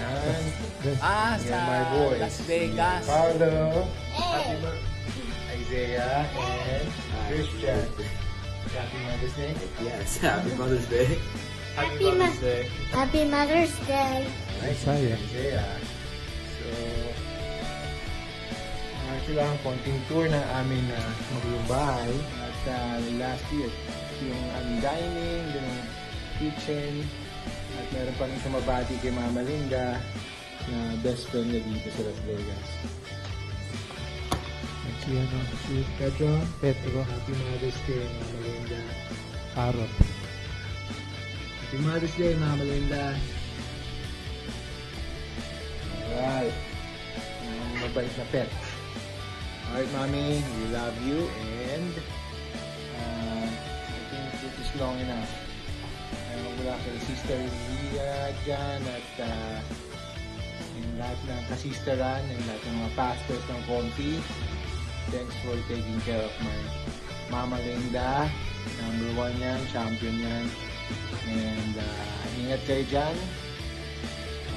[SPEAKER 10] And
[SPEAKER 7] Sa
[SPEAKER 10] my boys.
[SPEAKER 7] Las Vegas.
[SPEAKER 10] Paolo, Isaiah, and Christian. Happy Mother's Day.
[SPEAKER 11] Yes, Happy Mother's Day.
[SPEAKER 10] Happy Mother's Day.
[SPEAKER 12] Happy Mother's Day.
[SPEAKER 8] Isaiah.
[SPEAKER 10] Isaiah. So, ito lang konting tour ng amin na magulong bahay. At last year, yung aming dining, yung kitchen, at meron pa rin sa mabati kay Mama Linda na best friend niya dito sa Las Vegas.
[SPEAKER 8] Si Petro.
[SPEAKER 10] Happy Mother's Day, Mama Linda.
[SPEAKER 8] Parot.
[SPEAKER 10] Happy Mother's Day, Mama Linda. Alright. Mabait na pet. Alright, Mommy, we love you and I think it is long enough. Mula kay Sister Lia dyan at yung lahat ng kasisteran, yung lahat ng mga pastors ng Comfy. Thanks for taking care of my Mama Linda. Number 1 yan, champion yan. And ingat kayo dyan.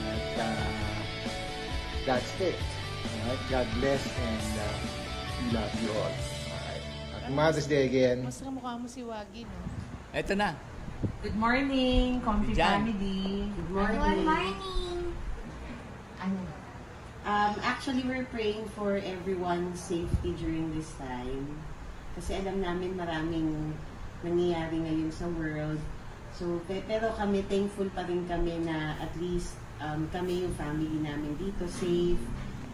[SPEAKER 10] At that's it. Alright, God bless and we love you all. Alright. Happy Mother's Day again.
[SPEAKER 2] Mas kamukha mo si Wagi, no?
[SPEAKER 7] Ito na.
[SPEAKER 4] Good morning, Comfy
[SPEAKER 7] Jan.
[SPEAKER 4] family.
[SPEAKER 12] Good morning.
[SPEAKER 4] Ano?
[SPEAKER 13] Actually, we're praying for everyone's safety during this time. Kasi alam namin maraming nangyayari ngayon sa world. So, pero kami, thankful pa rin kami na at least kami yung family namin dito safe.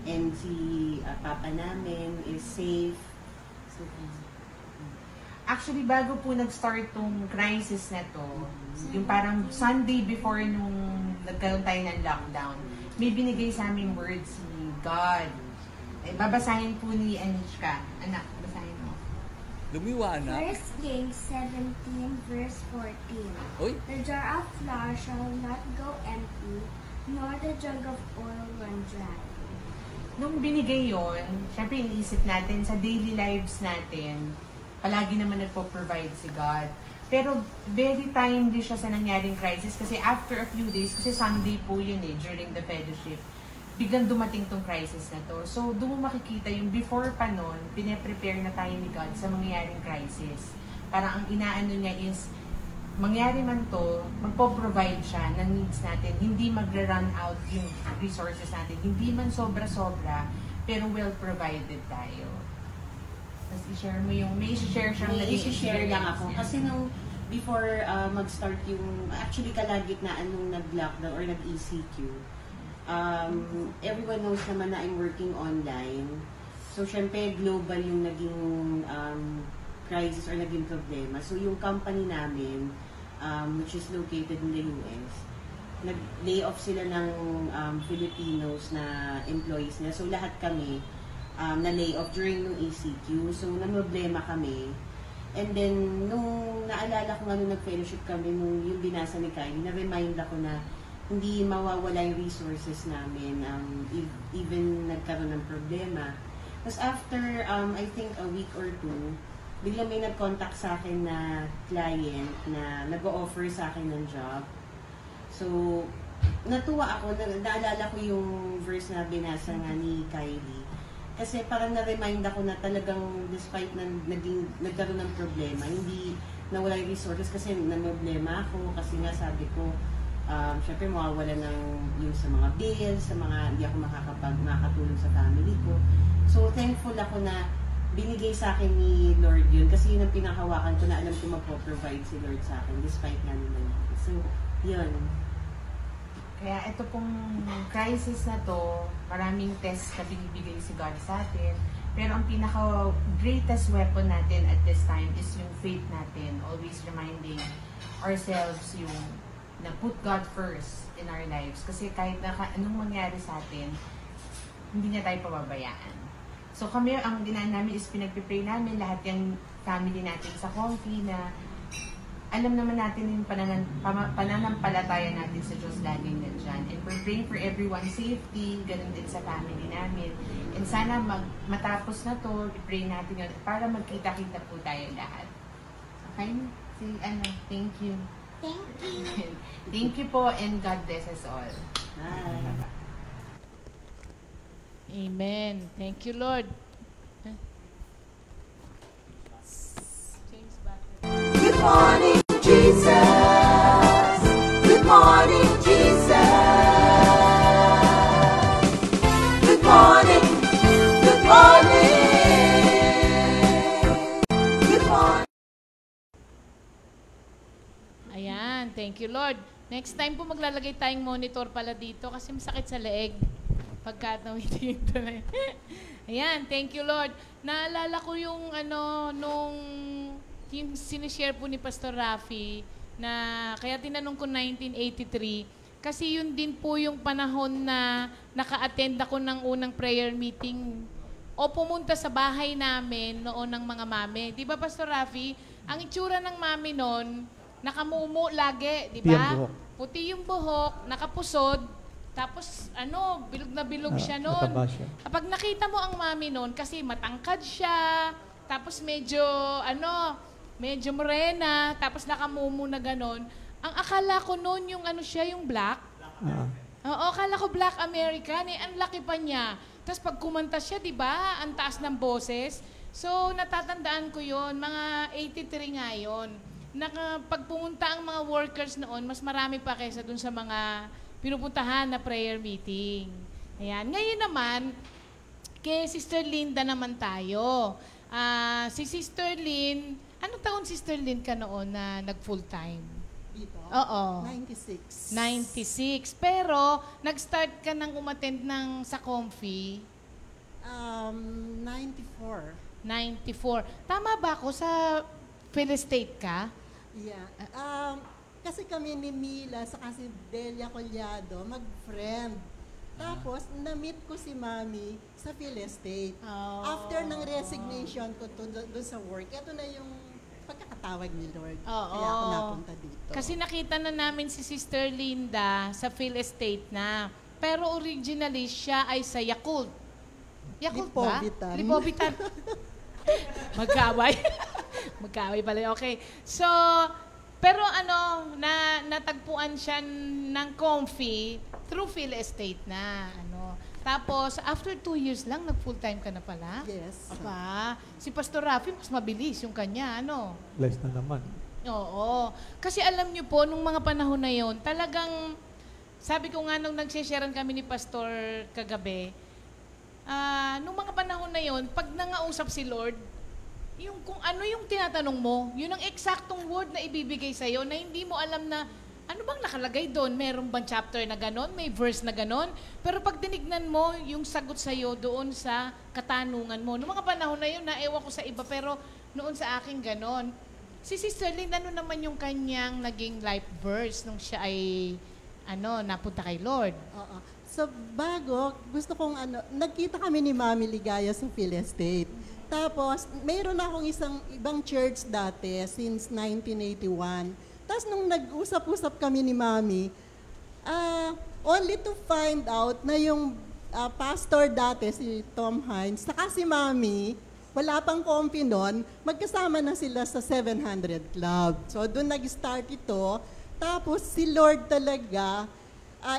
[SPEAKER 13] And si papa namin is safe. So,
[SPEAKER 4] Actually, bago po nag-start tong crisis na to, yung parang Sunday before nung nagkaroon tayo ng lockdown, may binigay sa aming words ni God. Babasahin po ni Anishka. Anak, basahin mo.
[SPEAKER 7] Lumiwa na.
[SPEAKER 12] 1 Kings 17 verse 14.
[SPEAKER 7] Uy.
[SPEAKER 12] The jar of flour shall not go empty, nor the jug of oil run dry.
[SPEAKER 4] Nung binigay yon, syempre iniisip natin sa daily lives natin, palagi naman nagpo-provide si God. Pero very timely siya sa nangyaring crisis kasi after a few days, kasi Sunday po yun during the fellowship, biglang dumating tong crisis na to. So doon mo makikita yung before pa nun, pine-prepare na tayo ni God sa mangyaring crisis. Parang ang inaano niya is, mangyari man to, magpo-provide siya ng needs natin. Hindi magra-run out yung resources natin. Hindi man sobra-sobra, pero well provided tayo. Tapos i-share mo yung, may i-share siyang
[SPEAKER 13] i-share lang ako. Kasi nung before mag-start yung, actually kalagitnaan nung nag-lockdown or nag-ECQ, everyone knows naman na I'm working online. So, syempre, global yung naging crisis or naging problema. So, yung company namin, which is located in the US, nag-lay off sila ng Filipinos na employees nila. So, lahat kami na-lay off during nung ECQ. So, namroblema kami. And then, nung naalala ko nga nung nag-fellowship kami, nung yung binasa ni Kylie, na-remind ako na hindi mawawala yung resources namin, even nagkaroon ng problema. Tapos after, I think a week or two, biglang may nag-contact sa akin na client na nag-o-offer sa akin ng job. So, natuwa ako, naalala ko yung verse na binasa nga ni Kylie. Kasi parang na-remind ako na talagang despite na nagkaroon ng problema, hindi nawala yung resources kasi problema ako. Kasi nga sabi ko, syempre mawawala ng yung sa mga bills, sa mga hindi ako makakatulong sa family ko. So thankful ako na binigay sa akin ni Lord yun kasi yun ang pinakahawakan ko na alam ko magpo-provide si Lord sa akin despite nga nila. So, yun.
[SPEAKER 4] Kaya ito pong crisis na to, maraming test na binibigay si God sa atin. Pero ang pinaka-greatest weapon natin at this time is yung faith natin. Always reminding ourselves yung na put God first in our lives. Kasi kahit na anong mangyari sa atin, hindi niya tayo pababayaan. So kami, ang ginaan namin is pinagpipray namin lahat yung family natin sa Comfy na alam naman natin yung pananampalataya natin sa Diyos laging nandyan. And we're praying for everyone's safety, ganun din sa family namin. And sana matapos na to, i-pray natin yun para magkita-kita po tayo lahat. Okay? Thank you.
[SPEAKER 12] Thank you.
[SPEAKER 4] Thank you po and God bless us all.
[SPEAKER 13] Bye.
[SPEAKER 2] Amen. Thank you, Lord.
[SPEAKER 1] Good morning, Jesus. Good morning, Jesus. Good morning. Good morning. Good morning.
[SPEAKER 2] Ayan. Thank you, Lord. Next time po maglalagay tayong monitor pala dito kasi masakit sa leeg. Pagka nawiting ito na. Ayan, thank you Lord. Naalala ko yung yung sinishare po ni Pastor Rafi na kaya tinanong ko 1983 kasi yun din po yung panahon na naka-attend ako ng unang prayer meeting o pumunta sa bahay namin noon ng mga mami. Di ba Pastor Rafi? Ang itsura ng mami noon, nakamumo lagi, di ba? Puti yung buhok, nakapusod. Tapos, bilog na bilog siya noon. Kapag nakita mo ang mami noon, kasi matangkad siya, tapos medyo morena, tapos nakamumu na ganon. Ang akala ko noon yung siya, yung black. Oo, akala ko black American, ang laki pa niya. Tapos pag kumanta siya, di ba, ang taas ng boses. So, natatandaan ko yon mga 83 nga yun. Pag pumunta ang mga workers noon, mas marami pa kaysa dun sa mga pinupuntahan na prayer meeting. Ayan. Ngayon naman, kay Sister Linda naman tayo. Si Sister Lynn, anong taon Sister Lynn ka noon na nag-full-time?
[SPEAKER 14] Dito?
[SPEAKER 2] Oo.
[SPEAKER 14] 96.
[SPEAKER 2] 96. Pero, nag-start ka nang umattend sa Comfy?
[SPEAKER 14] 94.
[SPEAKER 2] 94. Tama ba ako sa Phil Estate ka?
[SPEAKER 14] Yeah. Kasi kami ni Mila sa kasi Delia Collado, mag-friend. Tapos, na-meet ko si Mami sa Phil Estate. After ng resignation ko doon sa work, ito na yung pagkakatawag ni Lord. Kaya ako napunta dito.
[SPEAKER 2] Kasi nakita na namin si Sister Linda sa Phil Estate na. Pero originally, siya ay sa Yakult. Yakult ba? Lipovitan. Magkaway. Magkaway pala. Okay. So, pero natagpuan siya ng Comfy through Phil Estate na. Tapos, after 2 years lang, nag-full-time ka na pala?
[SPEAKER 14] Yes.
[SPEAKER 2] Aba, si Pastor Rafi, mas mabilis yung kanya,
[SPEAKER 8] Blessed na naman.
[SPEAKER 2] Oo. Kasi alam niyo po, nung mga panahon na yon, talagang, sabi ko nga nung nagsisharean kami ni Pastor kagabi, nung mga panahon na yon, pag nangausap si Lord, yung kung ano yung tinatanong mo, yun ang eksaktong word na ibibigay sa'yo na hindi mo alam na ano bang nakalagay doon? Meron bang chapter na ganon? May verse na ganon? Pero pag tinignan mo yung sagot sa'yo doon sa katanungan mo, noong mga panahon na yun, naewan ko sa iba, pero noon sa akin ganon. Si Sister Lynn, ano naman yung kanyang naging life verse nung siya ay napunta kay Lord?
[SPEAKER 14] Oo. So, gusto kong nagkita kami ni Mami Ligaya sa Phil Estate. Tapos, mayroon akong ibang church dati since 1981. Tapos, nung nag-usap-usap kami ni Mami, only to find out na yung pastor dati, si Tom Hines, saka si Mami, wala pang Comfy noon, magkasama na sila sa 700 Club. So, doon nag-start ito. Tapos, si Lord talaga,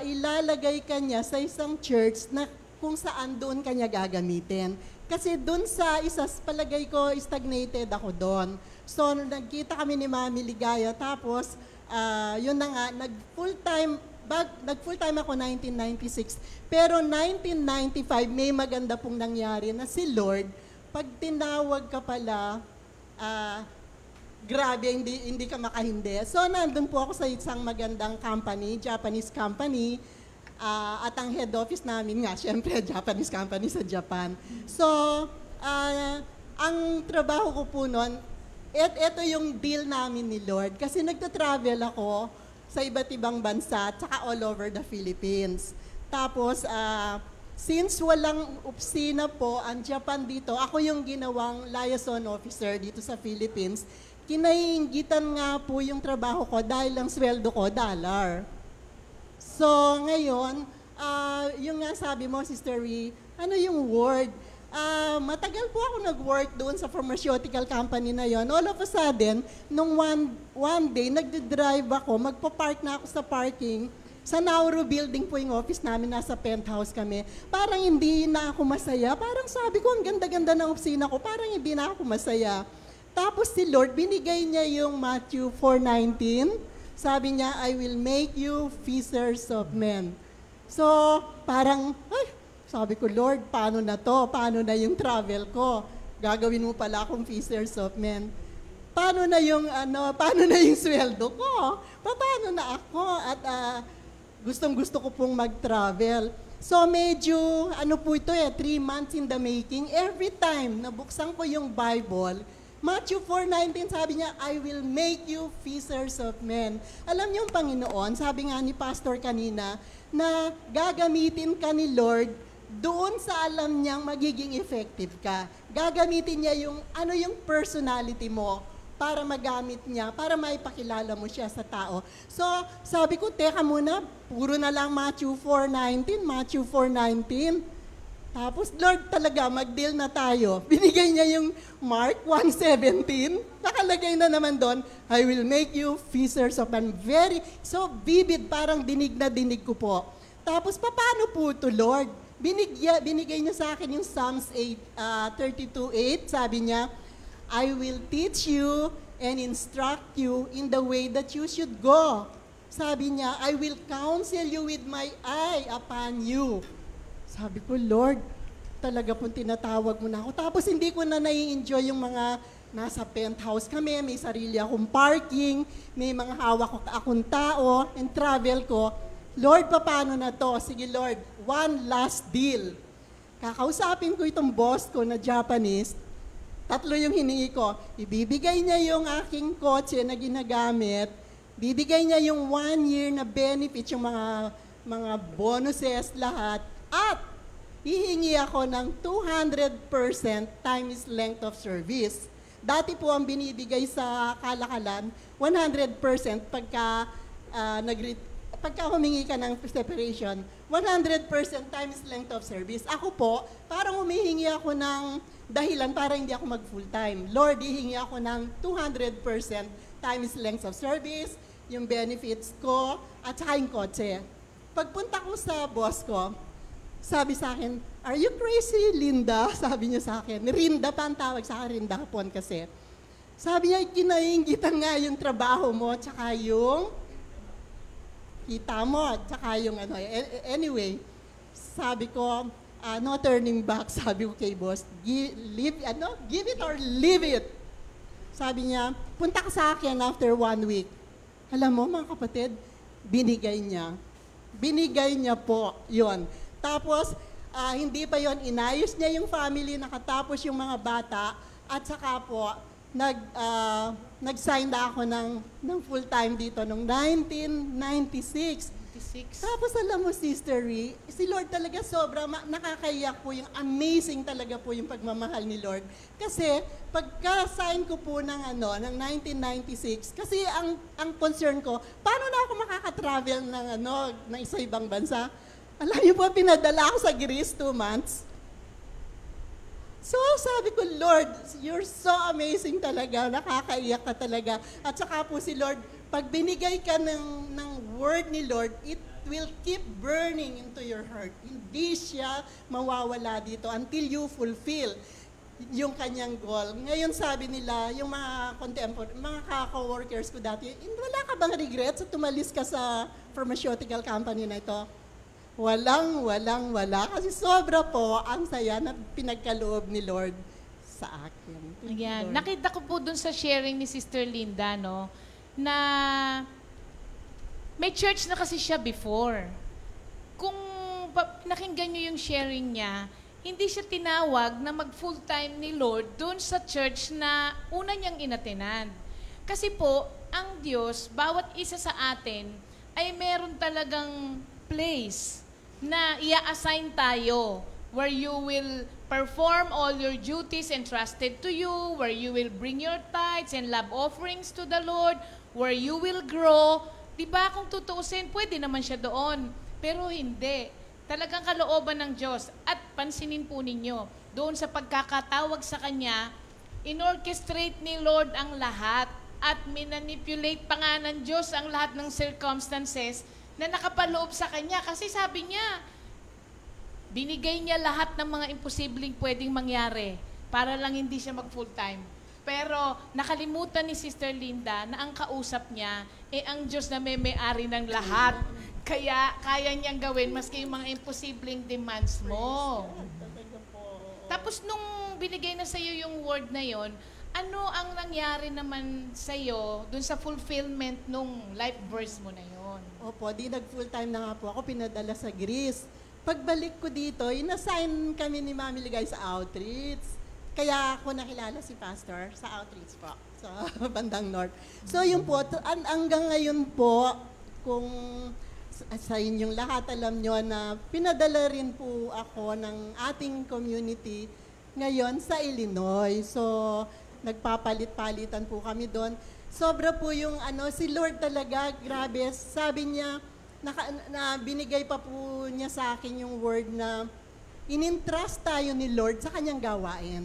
[SPEAKER 14] ilalagay ka niya sa isang church na kung saan doon kanya gagamitin. Kasi doon sa palagay ko, stagnated ako doon. So, nagkita kami ni Mami Ligaya, tapos, yun na nga, nag-full-time ako 1996. Pero 1995, may maganda pong nangyari na si Lord, pag tinawag ka pala, grabe, hindi ka makahindi. So, nandun po ako sa isang magandang company, Japanese company, at ang head office namin nga, syempre, Japanese company sa Japan. So, ang trabaho ko po noon, ito yung deal namin ni Lord. Kasi nagta-travel ako sa iba't ibang bansa, tsaka all over the Philippines. Tapos, since walang opisina po ang Japan dito, ako yung ginawang liaison officer dito sa Philippines. Kinaiinggitan nga po yung trabaho ko dahil ang sweldo ko, $1. So, ngayon, yung nga sabi mo, Sister Ree, ano yung word? Matagal po ako nag-work doon sa pharmaceutical company na yon. All of a sudden, nung one day, nagde-drive ako, magpa-park na ako sa parking. Sa Nauru building po yung office namin, nasa penthouse kami. Parang hindi na ako masaya. Parang sabi ko, ang ganda-ganda ng opisina ko, parang hindi na ako masaya. Tapos si Lord, binigay niya yung Matthew 4:19. Sabi niya, I will make you fishers of men. So, parang, sabi ko, Lord, paano na to? Paano na yung travel ko? Gagawin mo pala akong fishers of men. Paano na yung sweldo ko? Paano na ako? At gustong-gusto ko pong mag-travel. So, medyo, po ito 3 months in the making. Every time nabuksan ko yung Bible, Matthew 4:19, sabi niya, I will make you fishers of men. Alam niyo yung Panginoon, sabi nga ni Pastor kanina, na gagamitin ka ni Lord doon sa alam niyang magiging effective ka. Gagamitin niya yung personality mo para magamit niya, para maipakilala mo siya sa tao. So, sabi ko, teka muna, puro na lang Matthew 4:19. Tapos, Lord, talaga, mag-deal na tayo. Binigay niya yung Mark 1:17. Nakalagay na naman doon, I will make you fishers of men. So vivid, parang dinig na dinig ko po. Tapos, paano po ito, Lord? Binigay niya sa akin yung Psalms 32:8. Sabi niya, I will teach you and instruct you in the way that you should go. Sabi niya, I will counsel you with my eye upon you. Sabi ko, Lord, talaga pong tinatawag mo na ako. Tapos hindi ko na nai-enjoy yung mga nasa penthouse kami, may sarili akong parking, may mga hawak akong tao, and travel ko. Lord, paano na to? Sige, Lord, one last deal. Kakausapin ko itong boss ko na Japanese, 3 yung hiningi ko. Ibibigay niya yung aking kotse na ginagamit, bibigay niya yung 1 year na benefit, yung mga bonuses, lahat, at hihingi ako ng 200% times length of service. Dati po ang binibigay sa kalakalan, 100% pagka humingi ka ng separation, 100% times length of service. Ako po, parang humihingi ako ng dahilan para hindi ako mag-full time. Lord, hihingi ako ng 200% times length of service, yung benefits ko, at saka yung kotse. Pagpunta ko sa boss ko, sabi sa akin, are you crazy, Linda? Sabi niya sa akin. Rinda pa ang tawag sa akin, Rinda Hapon kasi. Sabi niya, kinainggitan nga yung trabaho mo, tsaka yung kita mo, tsaka yung Anyway, sabi ko, no turning back, sabi ko kay boss, give it or leave it. Sabi niya, punta ka sa akin after 1 week. Alam mo, mga kapatid, binigay niya. Binigay niya po, yon. Tapos, hindi pa yon, inayos niya yung family, nakatapos yung mga bata, at saka po, nag-sign na ako ng full-time dito noong 1996. Tapos alam mo, Sister Ree, si Lord talaga nakakaiyak po, yung amazing talaga po yung pagmamahal ni Lord. Kasi pagka-sign ko po ng 1996, kasi ang concern ko, paano na ako makaka-travel ng isa ibang bansa? Alam niyo po, pinadala ako sa Greece 2 months. So, sabi ko, Lord, you're so amazing talaga. Nakakaiyak ka talaga. At saka po si Lord, pag binigay ka ng word ni Lord, it will keep burning into your heart. Hindi siya mawawala dito until you fulfill yung kanyang goal. Ngayon sabi nila, yung mga mga ka-workers ko dati, wala ka bang regrets sa tumalis ka sa pharmaceutical company na ito? Wala. Kasi sobra po ang saya na pinagkaloob ni Lord sa akin.
[SPEAKER 2] Ayan. Nakita ko po dun sa sharing ni Sister Linda, no, na may church na kasi siya before. Kung nakinggan nyo yung sharing niya, hindi siya tinawag na mag-full-time ni Lord dun sa church na una niyang inatenan. Kasi po, ang Diyos, bawat isa sa atin, ay meron talagang place na i-assign tayo where you will perform all your duties entrusted to you, where you will bring your tithes and love offerings to the Lord, where you will grow. Diba kung tutuusin, pwede naman siya doon. Pero hindi. Talagang kalooban ng Diyos. At pansinin po ninyo, doon sa pagkakatawag sa Kanya, inorchestrate ni Lord ang lahat at minanipulate pa nga ng Diyos ang lahat ng circumstances na nakapaloob sa Kanya. Kasi sabi niya, binigay niya lahat ng mga imposibleng pwedeng mangyari para lang hindi siya mag-full time. Pero nakalimutan ni Sister Linda na ang kausap niya, ang Diyos na may-ari ng lahat. Kaya kaya niyang gawin maski yung mga imposibleng demands mo. Tapos nung binigay na sa'yo yung word na yon, ano ang nangyari naman sa'yo dun sa fulfillment nung life verse mo na yon?
[SPEAKER 14] Opo, di nag-full time na nga po ako, pinadala sa Greece. Pagbalik ko dito, inassign kami ni Mami Ligay sa outreach. Kaya ako nakilala si Pastor sa outreach po, sa bandang North. So yun po, hanggang ngayon po, kung sa inyong lahat alam nyo na pinadala rin po ako ng ating community ngayon sa Illinois. So, nagpapalit-palitan po kami doon. Sobra po yung si Lord talaga, grabe. Sabi niya, na binigay pa po niya sa akin yung word na inintrust tayo ni Lord sa kanyang gawain.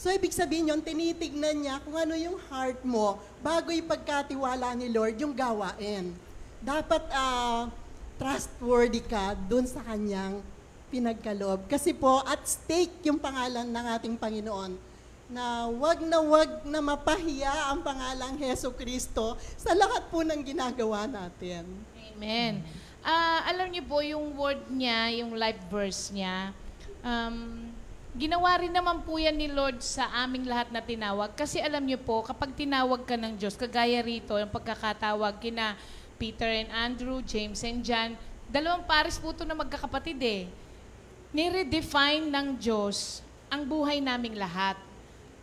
[SPEAKER 14] So, ibig sabihin yun, tinitignan niya kung ano yung heart mo bago ipagkatiwala ni Lord yung gawain. Dapat trustworthy ka dun sa kanyang pinagkaloob. Kasi po, at stake yung pangalan ng ating Panginoon na wag na mapahiya ang pangalang Heso Kristo sa lahat po ng ginagawa natin.
[SPEAKER 2] Amen. Alam niyo po, yung word niya, yung life verse niya, ginawa rin naman po yan ni Lord sa aming lahat na tinawag. Kasi alam niyo po, kapag tinawag ka ng Diyos, kagaya rito, yung pagkakatawag kina Peter and Andrew, James and John, dalawang pares po ito na magkakapatid eh. Ni-redefine ng Diyos ang buhay naming lahat.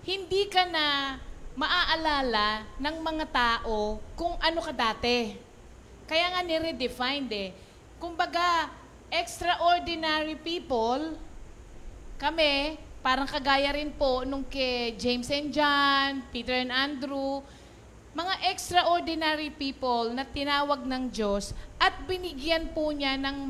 [SPEAKER 2] Hindi ka na maaalala ng mga tao kung ano ka dati. Kaya nga ni-redefine eh. Kumbaga, extraordinary people, kami, parang kagaya rin po nung kay James and John, Peter and Andrew, mga extraordinary people na tinawag ng Diyos at binigyan po niya ng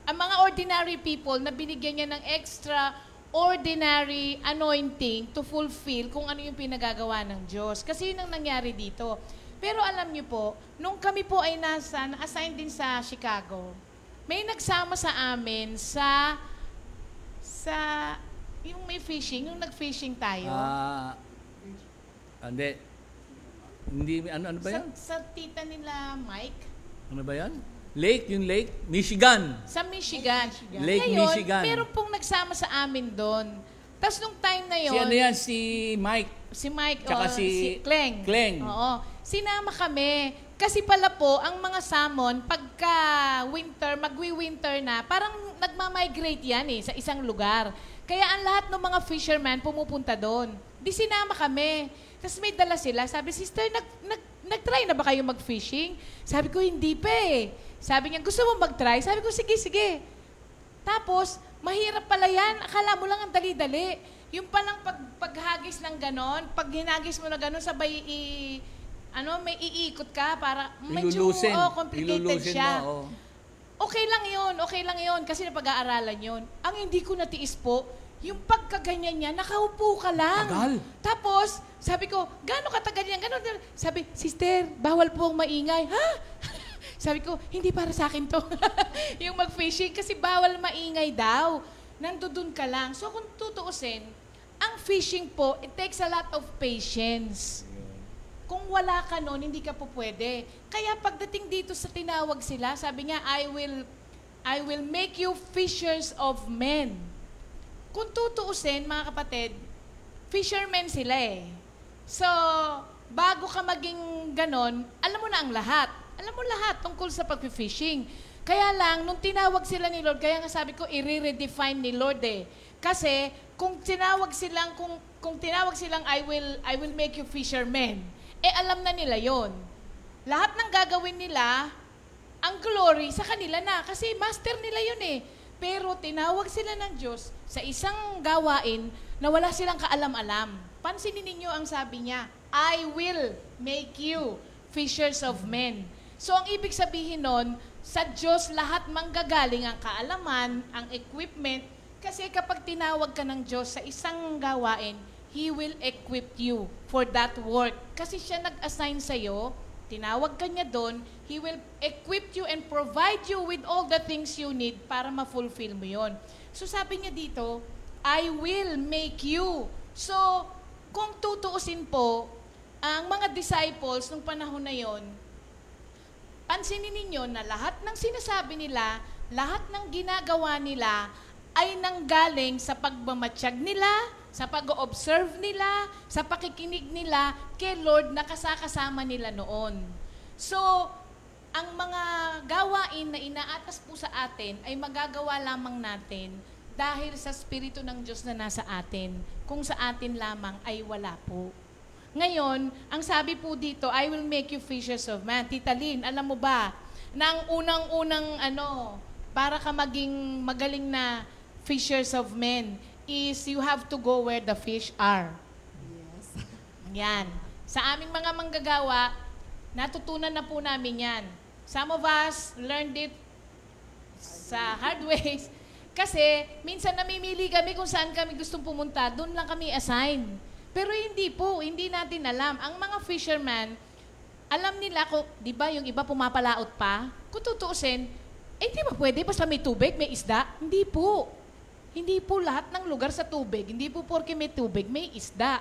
[SPEAKER 2] ang mga ordinary people na binigyan niya ng extraordinary anointing to fulfill kung ano yung pinagagawa ng Diyos. Kasi yun ang nangyari dito. Pero alam niyo po, nung kami po ay na-assign din sa Chicago, may nagsama sa amin sa yung may fishing, yung nag-fishing tayo.
[SPEAKER 7] Hindi, ano ba yan?
[SPEAKER 2] Sa tita nila Mike.
[SPEAKER 7] Ano ba yan? Yung lake, Michigan.
[SPEAKER 2] Sa Michigan.
[SPEAKER 7] Lake
[SPEAKER 2] Ngayon,
[SPEAKER 7] Michigan.
[SPEAKER 2] meron pong nagsama sa amin doon. Tapos nung time na yon,
[SPEAKER 7] si ano yan? Si Mike.
[SPEAKER 2] Si Mike,
[SPEAKER 7] tsaka si
[SPEAKER 2] Kleng.
[SPEAKER 7] Kleng.
[SPEAKER 2] Oo. Sinama kami. Kasi pala po, ang mga salmon, pagka winter, magwi-winter na, parang nagmamigrate yan sa isang lugar. Kaya ang lahat ng mga fishermen pumupunta doon. Di sinama kami. Tapos may dala sila. Sabi, sister, nag-try na ba kayo mag-fishing? Sabi ko, hindi pa eh. Sabi niya, gusto mo mag-try? Sabi ko, sige, sige. Tapos, mahirap pala yan. Akala mo lang ang dali-dali. Yung palang paghagis ng ganon, pag hinagis mo na ganon, sabay may iikot ka para medyo complicated siya.
[SPEAKER 7] Mo,
[SPEAKER 2] Okay lang yun kasi napag-aaralan yun. Ang hindi ko natiis po, yung pagkaganyan niya, nakaupo ka lang.
[SPEAKER 7] Tagal.
[SPEAKER 2] Tapos, sabi ko, gano'ng katagal yan? Sabi, sister, bawal po ang maingay. Ha? Sabi ko, hindi para sa akin to. Yung mag-fishing kasi bawal maingay daw. Nandudun ka lang. So kung tutuusin, ang fishing po, it takes a lot of patience. Kung wala ka nun, hindi ka po pwede. Kaya pagdating dito sa tinawag sila, sabi niya, I will make you fishers of men. Kung tutuusin, mga kapatid, fishermen sila eh. So, bago ka maging ganon, alam mo na ang lahat. Alam mo lahat tungkol sa pag-fishing. Kaya lang, nung tinawag sila ni Lord, kaya nga sabi ko, i-redefine ni Lord eh. Kasi, kung tinawag silang I will make you fishermen, alam na nila yon. Lahat ng gagawin nila, ang glory sa kanila na. Kasi master nila yun eh. Pero tinawag sila ng Diyos sa isang gawain na wala silang kaalam-alam. Pansinin ninyo ang sabi niya, I will make you fishers of men. So ang ibig sabihin nun, sa Diyos lahat manggagaling ang kaalaman, ang equipment, kasi kapag tinawag ka ng Diyos sa isang gawain, He will equip you for that work. Kasi siya nag-assign sa'yo, tinawag ka niya doon, He will equip you and provide you with all the things you need para ma-fulfill mo yon. So sabi niya dito, I will make you. So, kung tutuusin po, ang mga disciples nung panahon na yon, pansinin ninyo na lahat ng sinasabi nila, lahat ng ginagawa nila ay nanggaling sa pagmamatsyag nila, sa pag-observe nila, sa pakikinig nila kay Lord na kasakasama nila noon. So, ang mga gawain na inaatas po sa atin ay magagawa lamang natin dahil sa Espiritu ng Diyos na nasa atin. Kung sa atin lamang ay wala po. Ngayon, ang sabi po dito, I will make you fishers of men. Tita Lynn, alam mo ba, na ang unang-unang para ka maging magaling na fishers of men is you have to go where the fish are.
[SPEAKER 14] Yes.
[SPEAKER 2] Yan. Sa aming mga manggagawa, natutunan na po namin yan. Some of us learned it sa hard ways. Kasi minsan namimili kami kung saan kami gustong pumunta, doon lang kami assign. Pero hindi po, hindi natin alam. Ang mga fisherman, alam nila, di ba yung iba pumapalaot pa? Kung tutuusin, di ba pwede basta may tubig, may isda? Hindi po. Hindi po lahat ng lugar sa tubig. Hindi po porke may tubig, may isda.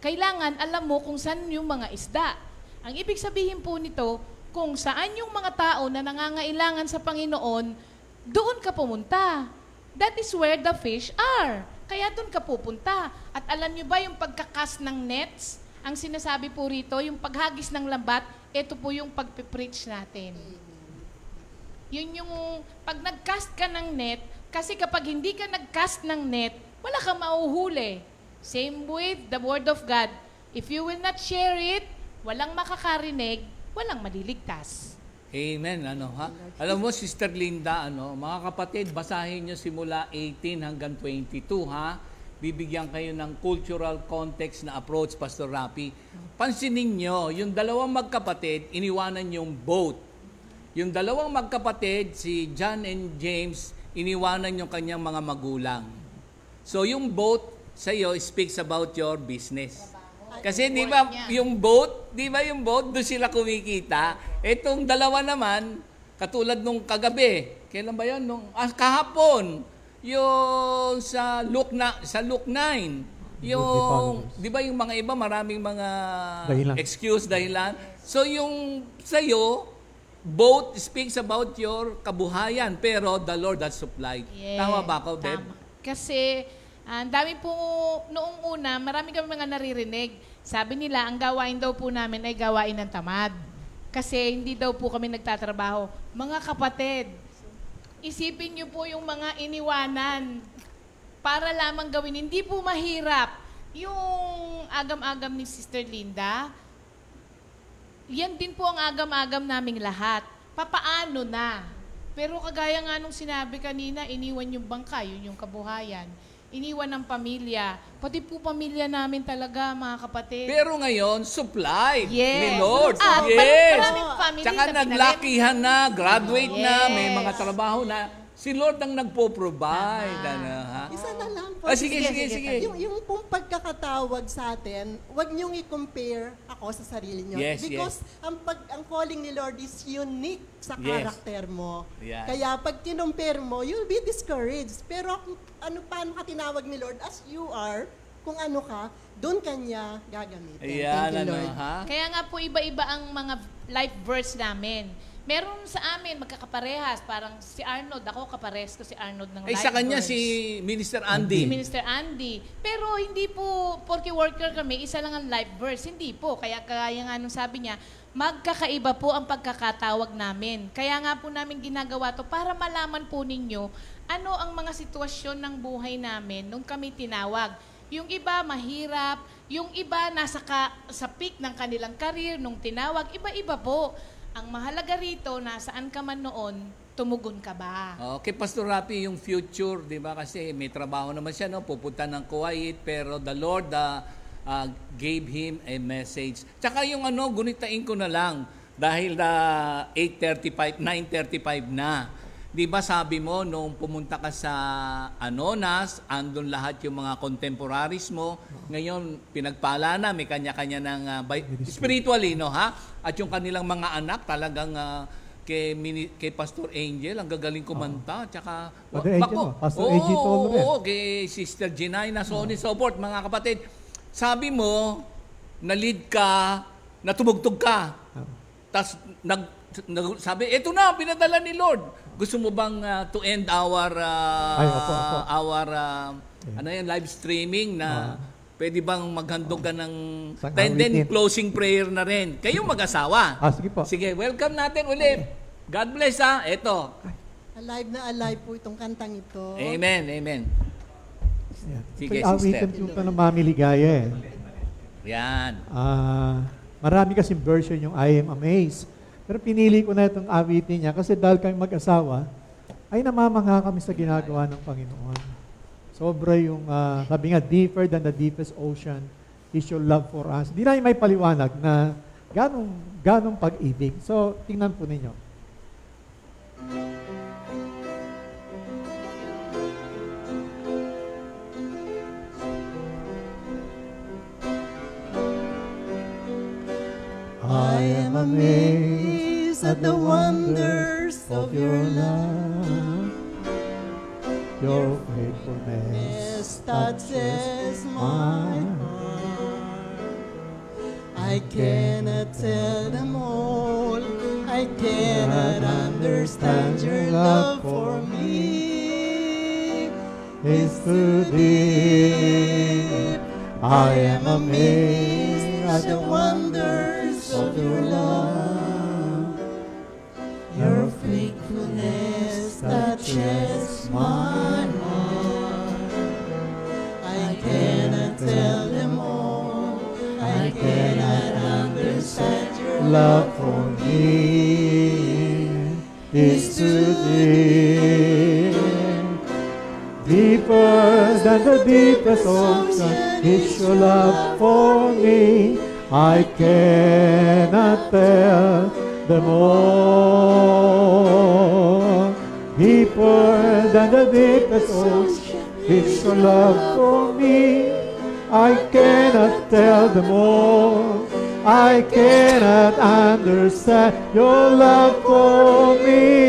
[SPEAKER 2] Kailangan alam mo kung saan yung mga isda. Ang ibig sabihin po nito, kung saan yung mga tao na nangangailangan sa Panginoon, doon ka pumunta. That is where the fish are. Kaya doon ka pupunta. At alam nyo ba yung pagkakas ng nets? Ang sinasabi po rito, yung paghagis ng lambat, ito po yung pagpipreach natin. Yun yung, pag nag-cast ka ng net, kasi kapag hindi ka nag-cast ng net, wala kang mauhuli. Same with the Word of God. If you will not share it, walang makakarinig, walang maliligtas.
[SPEAKER 7] Amen. Alam mo, Sister Linda, mga kapatid, basahin nyo simula 18 hanggang 22, ha? Bibigyan kayo ng cultural context na approach, Pastor Rapi. Pansinin nyo, yung dalawang magkapatid, iniwanan yung boat. Yung dalawang magkapatid, si John and James, iniwanan yung kanyang mga magulang. So, yung boat sa'yo speaks about your business. Kasi di ba yung boat, doon sila kumikita. Itong dalawa naman, katulad nung kagabi, kailan ba yun? Kahapon, yung sa Luke 9, yung, di ba yung mga iba, maraming mga dahilan. So yung sa'yo, boat speaks about your kabuhayan, pero the Lord has supplied. Yes, tama ba ako, Deb?
[SPEAKER 2] Kasi, ang dami po, noong una, marami kami mga naririnig. Sabi nila, ang gawain daw po namin ay gawain ng tamad. Kasi hindi daw po kami nagtatrabaho. Mga kapatid, isipin niyo po yung mga iniwanan para lamang gawin. Hindi po mahirap. Yung agam-agam ni Sister Linda, yan din po ang agam-agam naming lahat. Papaano na? Pero kagaya nga nung sinabi kanina, iniwan yung bangka, yun yung kabuhayan. Iniwan ng pamilya. Pati po pamilya namin talaga, mga kapatid.
[SPEAKER 7] Pero ngayon, supply ni
[SPEAKER 2] yes.
[SPEAKER 7] Lord.
[SPEAKER 2] Yes.
[SPEAKER 7] Tsaka naglakihan na, graduate na, may mga trabaho na. Si Lord ang nagpo-provide. Ano, ha?
[SPEAKER 14] Isa na lang po.
[SPEAKER 7] Sige.
[SPEAKER 14] Yung pong pagkakatawag sa atin, huwag niyong i-compare ako sa sarili niyo.
[SPEAKER 7] Yes,
[SPEAKER 14] Because ang calling ni Lord is unique sa character mo.
[SPEAKER 7] Yes.
[SPEAKER 14] Kaya pag kinumpare mo, you'll be discouraged. Pero paano ka tinawag ni Lord as you are, kung ano ka, doon kanya gagamitin.
[SPEAKER 7] Ayan,
[SPEAKER 14] Thank you, Lord.
[SPEAKER 2] Kaya nga po iba-iba ang mga life verse namin. Meron sa amin magkakaparehas, parang si Arnold, ako kapares ko si Arnold ng life
[SPEAKER 7] sa kanya
[SPEAKER 2] verse.
[SPEAKER 7] si Minister Andy.
[SPEAKER 2] Si Minister Andy. Pero hindi po, porque worker kami, isa lang ang life verse. Hindi po. Kaya nga nung sabi niya, magkakaiba po ang pagkakatawag namin. Kaya nga po namin ginagawa to para malaman po ninyo ano ang mga sitwasyon ng buhay namin nung kami tinawag. Yung iba mahirap, yung iba nasa sa peak ng kanilang career nung tinawag, iba-iba po. Ang mahalaga rito, nasaan ka man noon, tumugon ka ba?
[SPEAKER 7] Okay, Pastor Rapi, yung future, di ba? Kasi may trabaho naman siya, no? Pupunta ng Kuwait, pero the Lord gave him a message. Tsaka yung gunitain ko na lang, dahil 9:35 na. Di ba sabi mo, nung pumunta ka sa Anonas, andun lahat yung mga contemporaries mo. Ngayon, pinagpala na, may kanya-kanya ng spiritually, no, ha? At yung kanilang mga anak, talagang kay Pastor Angel, ang gagaling kumanta. Tsaka,
[SPEAKER 8] Pastor Angel Tolre.
[SPEAKER 7] Oo, kay Sister Jinay, na so on and so forth, mga kapatid. Sabi mo, na-lead ka, natumugtog ka. Tapos, sabi, eto na, pinadala ni Lord. Gusto mo bang to end our live streaming na pwede bang maghandog ka ng then closing prayer na rin? Kayong mag-asawa.
[SPEAKER 8] Sige po.
[SPEAKER 7] Sige, welcome natin ulit. God bless, ha. Eto.
[SPEAKER 14] Alive na alive po itong kantang ito.
[SPEAKER 7] Amen. Sige,
[SPEAKER 8] sister. Awitin yung ng Mami Ligaya eh.
[SPEAKER 7] Yan.
[SPEAKER 8] Marami kasing version yung I Am Amazed. Pero pinili ko na itong awitin niya kasi dahil kami mag-asawa, ay namamangha kami sa ginagawa ng Panginoon. Sobra yung, sabi nga, deeper than the deepest ocean is your love for us. Di na may paliwanag na ganong pag-ibig. So, tingnan po ninyo.
[SPEAKER 5] I am amazed at the wonders of your love.
[SPEAKER 8] Your faithfulness touches my
[SPEAKER 5] heart. I cannot tell them all. I cannot understand your love for me.
[SPEAKER 8] It's too deep.
[SPEAKER 5] I am amazed at the wonders of your love. Your faithfulness touches my heart. I cannot tell them all. I cannot understand your love for me.
[SPEAKER 8] It's too deep. Deeper than the deepest ocean is your love for me. I cannot tell them all. Deeper than the deepest ocean is your love for me. I cannot tell them all. I cannot understand your love for me.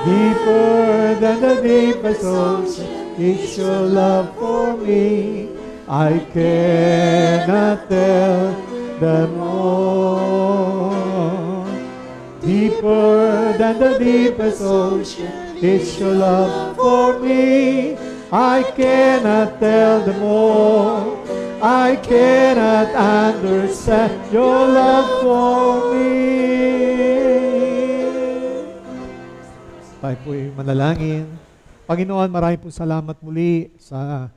[SPEAKER 8] Deeper than the deepest ocean is your love for me. I cannot tell them all. Deeper than the deepest ocean is your love for me. I cannot tell them all. I cannot understand your love for me. Tayo po'y manalangin. Panginoon, maraming po salamat muli sa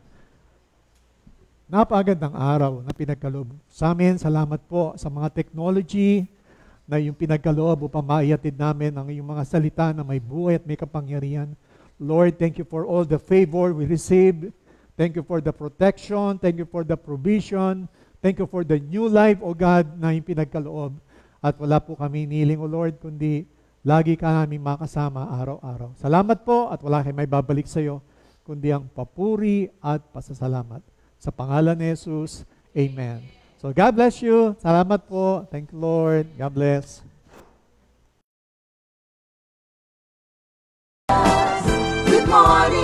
[SPEAKER 8] napakagandang araw na pinagkaloob sa amin. Salamat po sa mga technology na yung pinagkaloob upang maihatid namin ang iyong mga salita na may buhay at may kapangyarihan. Lord, thank you for all the favor we received. Thank you for the protection. Thank you for the provision. Thank you for the new life, O God, na yung pinagkaloob. At wala po kami niling, O Lord, kundi lagi ka namin makasama araw-araw. Salamat po at wala kayong may babalik sa iyo, kundi ang papuri at pasasalamat. Sa pangalan ni Jesus, Amen. So God bless you. Salamat po. Thank you, Lord. God bless.
[SPEAKER 1] Good morning.